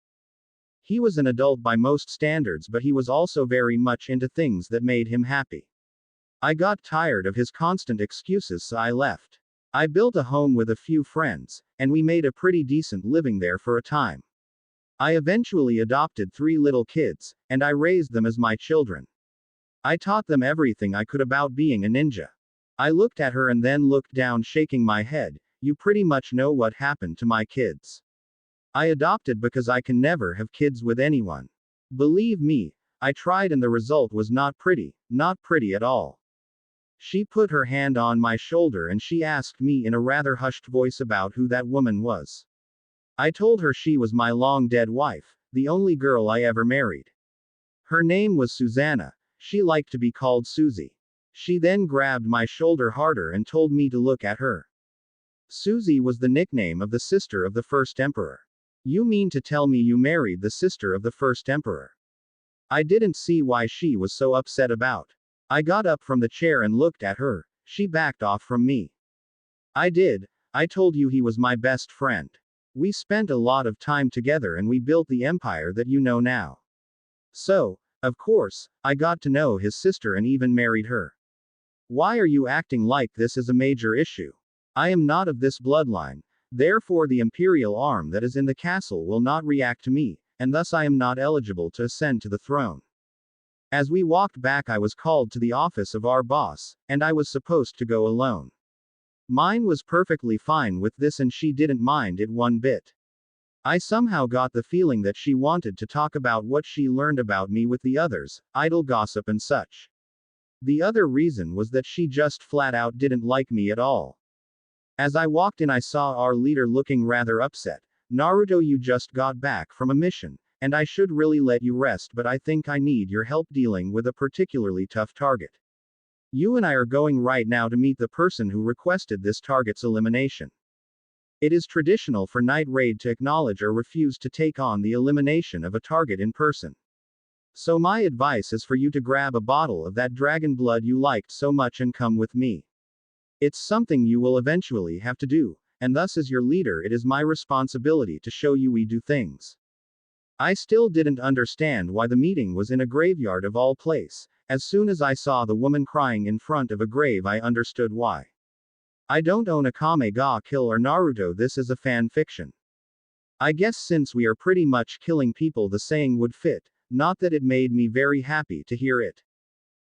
He was an adult by most standards, but he was also very much into things that made him happy. I got tired of his constant excuses, so I left. I built a home with a few friends, and we made a pretty decent living there for a time. I eventually adopted 3 little kids, and I raised them as my children. I taught them everything I could about being a ninja. I looked at her and then looked down, shaking my head. You pretty much know what happened to my kids. I adopted because I can never have kids with anyone. Believe me, I tried and the result was not pretty at all. She put her hand on my shoulder and she asked me in a rather hushed voice about who that woman was. I told her she was my long dead wife, the only girl I ever married. Her name was Susanna, she liked to be called Susie. She then grabbed my shoulder harder and told me to look at her. Susie was the nickname of the sister of the first emperor. You mean to tell me you married the sister of the first emperor? I didn't see why she was so upset about. I got up from the chair and looked at her. She backed off from me. I did. I told you he was my best friend. We spent a lot of time together and we built the empire that you know now. So, of course, I got to know his sister and even married her. Why are you acting like this is a major issue? I am not of this bloodline. Therefore the imperial arm that is in the castle will not react to me, and thus I am not eligible to ascend to the throne. As we walked back I was called to the office of our boss, and I was supposed to go alone. Mine was perfectly fine with this and she didn't mind it one bit. I somehow got the feeling that she wanted to talk about what she learned about me with the others, idle gossip and such. The other reason was that she just flat out didn't like me at all. As I walked in I saw our leader looking rather upset. Naruto, you just got back from a mission, and I should really let you rest, but I think I need your help dealing with a particularly tough target. You and I are going right now to meet the person who requested this target's elimination. It is traditional for Night Raid to acknowledge or refuse to take on the elimination of a target in person. So my advice is for you to grab a bottle of that dragon blood you liked so much and come with me. It's something you will eventually have to do, and thus as your leader it is my responsibility to show you we do things. I still didn't understand why the meeting was in a graveyard of all place. As soon as I saw the woman crying in front of a grave I understood why. I don't own Akame ga Kill or Naruto, this is a fan fiction. I guess since we are pretty much killing people the saying would fit, not that it made me very happy to hear it.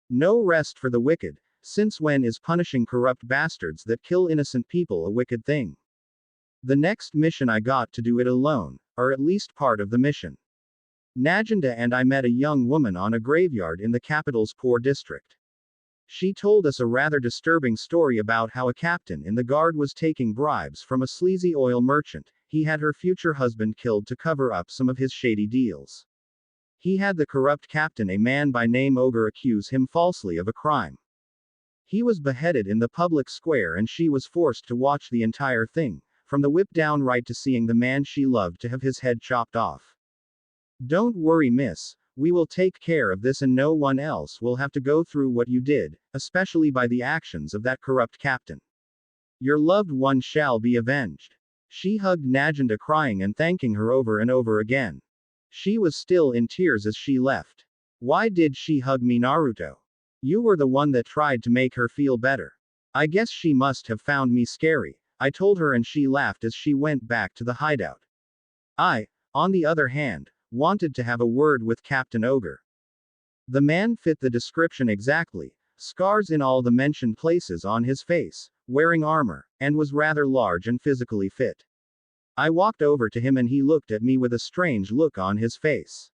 No rest for the wicked. Since when is punishing corrupt bastards that kill innocent people a wicked thing? The next mission I got to do it alone, or at least part of the mission. Najinda and I met a young woman on a graveyard in the capital's poor district. She told us a rather disturbing story about how a captain in the guard was taking bribes from a sleazy oil merchant. He had her future husband killed to cover up some of his shady deals. He had the corrupt captain, a man by name Ogre, accuse him falsely of a crime. He was beheaded in the public square and she was forced to watch the entire thing, from the whip down right to seeing the man she loved to have his head chopped off. Don't worry, miss, we will take care of this and no one else will have to go through what you did, especially by the actions of that corrupt captain. Your loved one shall be avenged. She hugged Najinda, crying and thanking her over and over again. She was still in tears as she left. Why did she hug me, Naruto? You were the one that tried to make her feel better. I guess she must have found me scary, I told her, and she laughed as she went back to the hideout. I, on the other hand, wanted to have a word with Captain Ogre. The man fit the description exactly, scars in all the mentioned places on his face, wearing armor, and was rather large and physically fit. I walked over to him and he looked at me with a strange look on his face.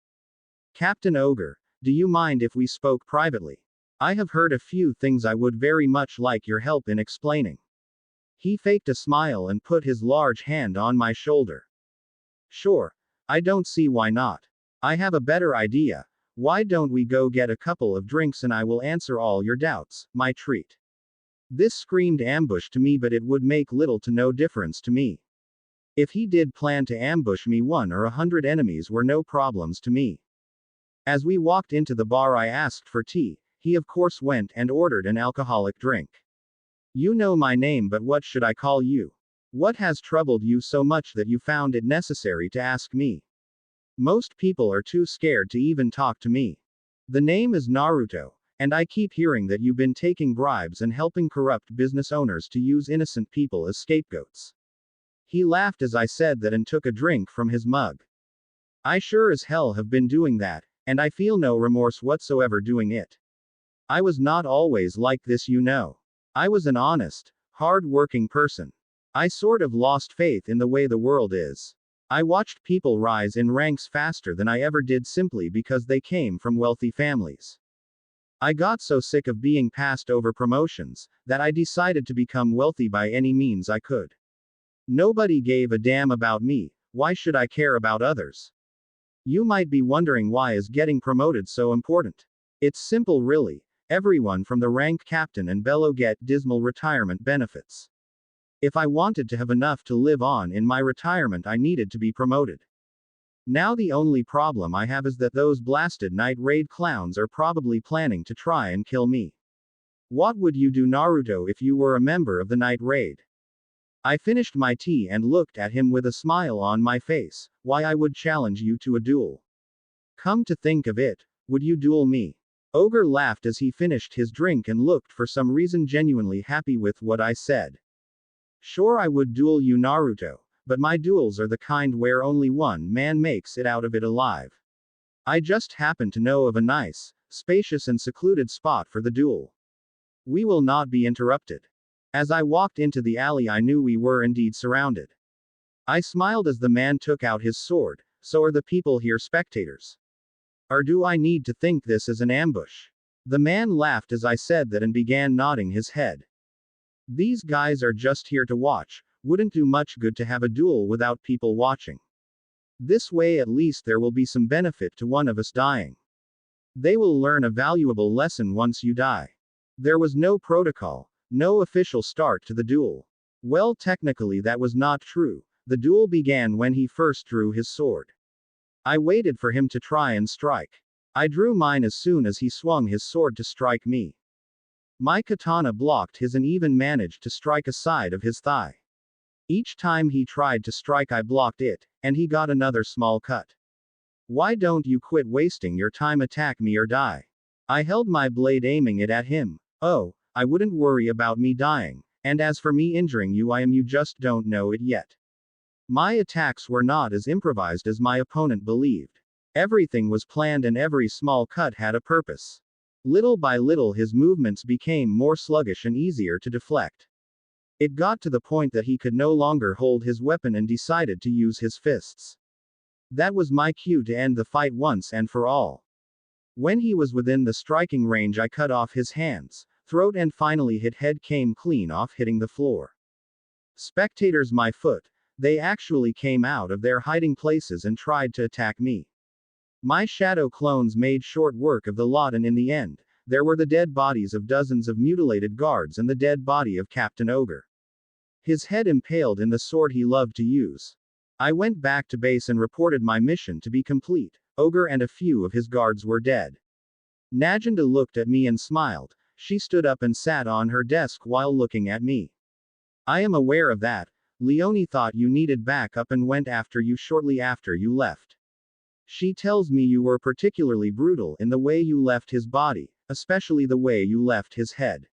Captain Ogre, do you mind if we spoke privately? I have heard a few things I would very much like your help in explaining. He faked a smile and put his large hand on my shoulder. Sure. I don't see why not. I have a better idea. Why don't we go get a couple of drinks and I will answer all your doubts, my treat. This screamed ambush to me, but it would make little to no difference to me. If he did plan to ambush me, 1 or 100 enemies were no problems to me. As we walked into the bar, I asked for tea. He of course went and ordered an alcoholic drink. You know my name, but what should I call you? What has troubled you so much that you found it necessary to ask me? Most people are too scared to even talk to me. The name is Naruto, and I keep hearing that you've been taking bribes and helping corrupt business owners to use innocent people as scapegoats. He laughed as I said that and took a drink from his mug. I sure as hell have been doing that, and I feel no remorse whatsoever doing it. I was not always like this, you know. I was an honest, hard-working person. I sort of lost faith in the way the world is. I watched people rise in ranks faster than I ever did simply because they came from wealthy families. I got so sick of being passed over promotions that I decided to become wealthy by any means I could. Nobody gave a damn about me. Why should I care about others? You might be wondering, why is getting promoted so important? It's simple really. Everyone from the rank captain and below get dismal retirement benefits. If I wanted to have enough to live on in my retirement, I needed to be promoted. Now the only problem I have is that those blasted night raid clowns are probably planning to try and kill me. What would you do, Naruto, if you were a member of the night raid? I finished my tea and looked at him with a smile on my face. Why, I would challenge you to a duel. Come to think of it, would you duel me? Ogre laughed as he finished his drink and looked for some reason genuinely happy with what I said. Sure, I would duel you, Naruto, but my duels are the kind where only one man makes it out of it alive. I just happen to know of a nice, spacious and secluded spot for the duel. We will not be interrupted. As I walked into the alley, I knew we were indeed surrounded. I smiled as the man took out his sword. So are the people here spectators? Or do I need to think this is an ambush? The man laughed as I said that and began nodding his head. These guys are just here to watch. Wouldn't do much good to have a duel without people watching. This way at least there will be some benefit to one of us dying. They will learn a valuable lesson once you die. There was no protocol, no official start to the duel. Well, technically that was not true. The duel began when he first drew his sword. I waited for him to try and strike. I drew mine as soon as he swung his sword to strike me. My katana blocked his and even managed to strike a side of his thigh. Each time he tried to strike, I blocked it, and he got another small cut. Why don't you quit wasting your time? Attack me or die. I held my blade aiming it at him. Oh, I wouldn't worry about me dying, and as for me injuring you, you just don't know it yet. My attacks were not as improvised as my opponent believed. Everything was planned and every small cut had a purpose. Little by little his movements became more sluggish and easier to deflect. It got to the point that he could no longer hold his weapon and decided to use his fists. That was my cue to end the fight once and for all. When he was within the striking range, I cut off his hands, throat, and finally his head came clean off, hitting the floor. Spectators, my foot. They actually came out of their hiding places and tried to attack me. My shadow clones made short work of the lot, and in the end, there were the dead bodies of dozens of mutilated guards and the dead body of Captain Ogre. His head impaled in the sword he loved to use. I went back to base and reported my mission to be complete. Ogre and a few of his guards were dead. Najanda looked at me and smiled. She stood up and sat on her desk while looking at me. I am aware of that. Leonie thought you needed backup and went after you shortly after you left. She tells me you were particularly brutal in the way you left his body, especially the way you left his head.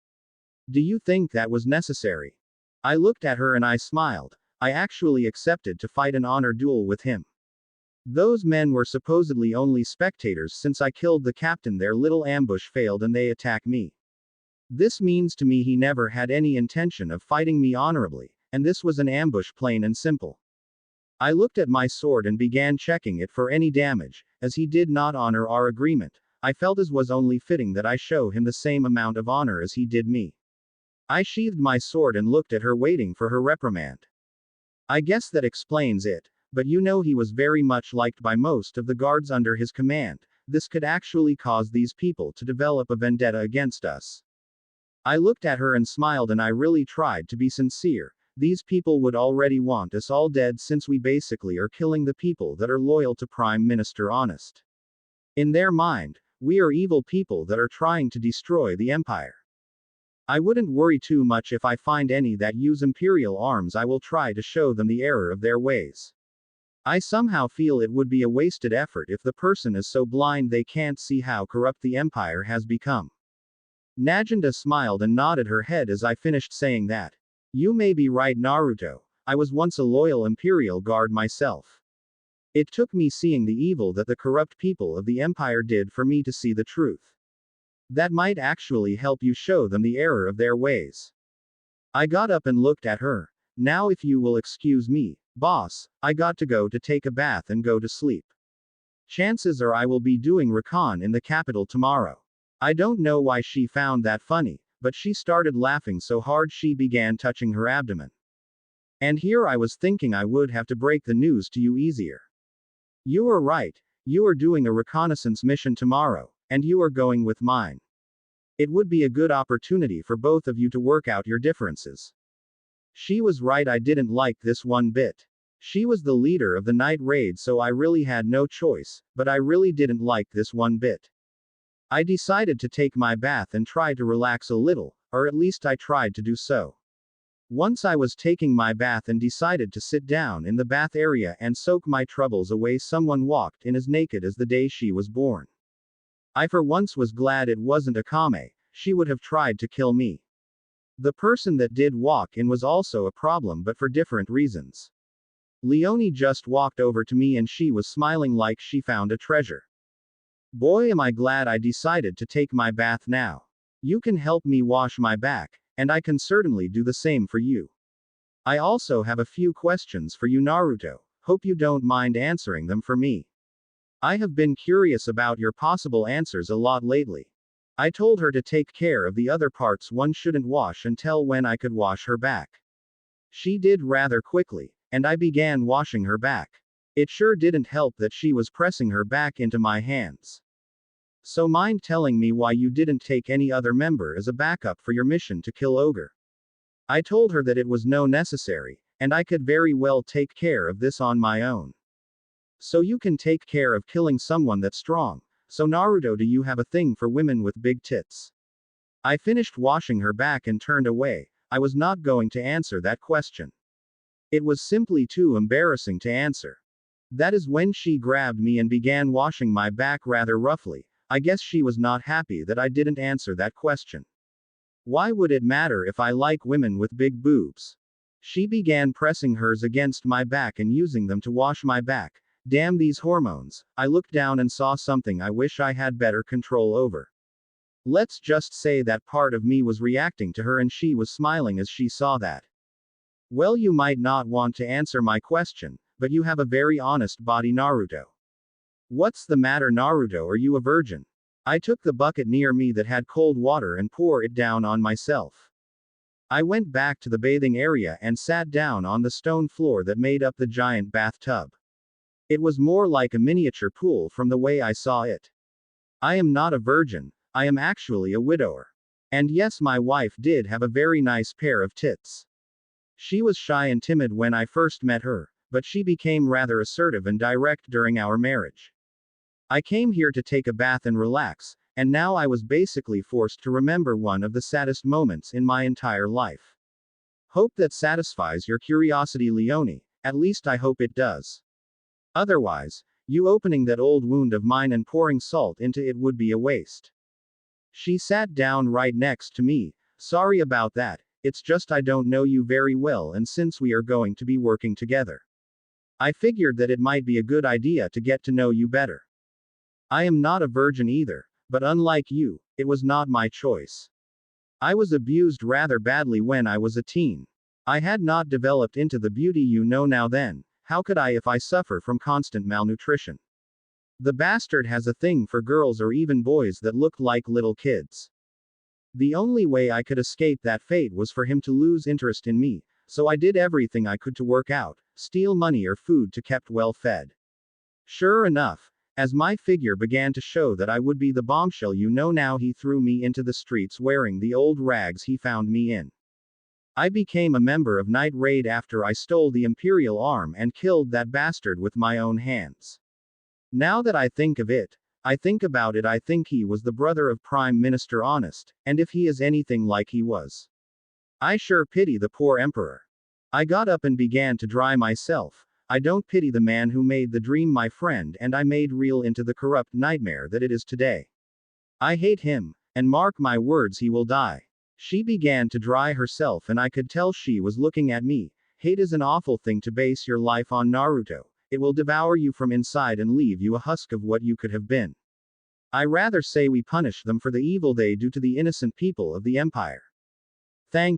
Do you think that was necessary? I looked at her and I smiled. I actually accepted to fight an honor duel with him. Those men were supposedly only spectators since I killed the captain. Their little ambush failed and they attack me. This means to me he never had any intention of fighting me honorably, and this was an ambush plain and simple. I looked at my sword and began checking it for any damage, as he did not honor our agreement. I felt as was only fitting that I show him the same amount of honor as he did me. I sheathed my sword and looked at her waiting for her reprimand. I guess that explains it, but you know he was very much liked by most of the guards under his command. This could actually cause these people to develop a vendetta against us. I looked at her and smiled and I really tried to be sincere. These people would already want us all dead since we basically are killing the people that are loyal to Prime Minister Honest. In their mind, we are evil people that are trying to destroy the empire. I wouldn't worry too much if I find any that use imperial arms. I will try to show them the error of their ways. I somehow feel it would be a wasted effort if the person is so blind they can't see how corrupt the empire has become. Najanda smiled and nodded her head as I finished saying that. You may be right, Naruto. I was once a loyal imperial guard myself. It took me seeing the evil that the corrupt people of the empire did for me to see the truth. That might actually help you show them the error of their ways. I got up and looked at her. Now if you will excuse me, boss, I got to go to take a bath and go to sleep. Chances are I will be doing recon in the capital tomorrow. I don't know why she found that funny, but she started laughing so hard she began touching her abdomen. And here I was thinking I would have to break the news to you easier. You are right, you are doing a reconnaissance mission tomorrow, and you are going with mine. It would be a good opportunity for both of you to work out your differences. She was right, I didn't like this one bit. She was the leader of the night raid, so I really had no choice, but I really didn't like this one bit. I decided to take my bath and try to relax a little, or at least I tried to do so. Once I was taking my bath and decided to sit down in the bath area and soak my troubles away, someone walked in as naked as the day she was born. I for once was glad it wasn't Akame. She would have tried to kill me. The person that did walk in was also a problem, but for different reasons. Leonie just walked over to me and she was smiling like she found a treasure. Boy, am I glad I decided to take my bath now. You can help me wash my back, and I can certainly do the same for you. I also have a few questions for you, Naruto. Hope you don't mind answering them for me. I have been curious about your possible answers a lot lately. I told her to take care of the other parts one shouldn't wash until when I could wash her back. She did rather quickly, and I began washing her back. It sure didn't help that she was pressing her back into my hands. So mind telling me why you didn't take any other member as a backup for your mission to kill Ogre? I told her that it was no necessary, and I could very well take care of this on my own. So you can take care of killing someone that's strong. So Naruto, do you have a thing for women with big tits? I finished washing her back and turned away. I was not going to answer that question. It was simply too embarrassing to answer. That is when she grabbed me and began washing my back rather roughly. I guess she was not happy that I didn't answer that question. Why would it matter if I like women with big boobs? She began pressing hers against my back and using them to wash my back. Damn these hormones. I looked down and saw something I wish I had better control over. Let's just say that part of me was reacting to her and she was smiling as she saw that. Well, you might not want to answer my question, but you have a very honest body, Naruto. What's the matter, Naruto? Are you a virgin? I took the bucket near me that had cold water and poured it down on myself. I went back to the bathing area and sat down on the stone floor that made up the giant bathtub. It was more like a miniature pool from the way I saw it. I am not a virgin, I am actually a widower. And yes, my wife did have a very nice pair of tits. She was shy and timid when I first met her, but she became rather assertive and direct during our marriage. I came here to take a bath and relax, and now I was basically forced to remember one of the saddest moments in my entire life. Hope that satisfies your curiosity, Leonie. At least I hope it does. Otherwise, You opening that old wound of mine and pouring salt into it would be a waste. She sat down right next to me. Sorry about that, it's just I don't know you very well, and since we are going to be working together, I figured that it might be a good idea to get to know you better. I am not a virgin either, but unlike you, it was not my choice. I was abused rather badly when I was a teen. I had not developed into the beauty you know now then. How could I if I suffer from constant malnutrition? The bastard has a thing for girls or even boys that looked like little kids. The only way I could escape that fate was for him to lose interest in me, so I did everything I could to work out, steal money or food to keep well fed. Sure enough, as my figure began to show that I would be the bombshell you know now, he threw me into the streets wearing the old rags he found me in. I became a member of Night Raid after I stole the Imperial arm and killed that bastard with my own hands. Now that I think of it, I think about it, I think he was the brother of Prime Minister Honest, and if he is anything like he was, I sure pity the poor emperor. I got up and began to dry myself. I don't pity the man who made the dream my friend and I made real into the corrupt nightmare that it is today. I hate him, and mark my words, he will die. She began to dry herself and I could tell she was looking at me. Hate is an awful thing to base your life on, Naruto. It will devour you from inside and leave you a husk of what you could have been. I rather say we punish them for the evil they do to the innocent people of the empire. Thank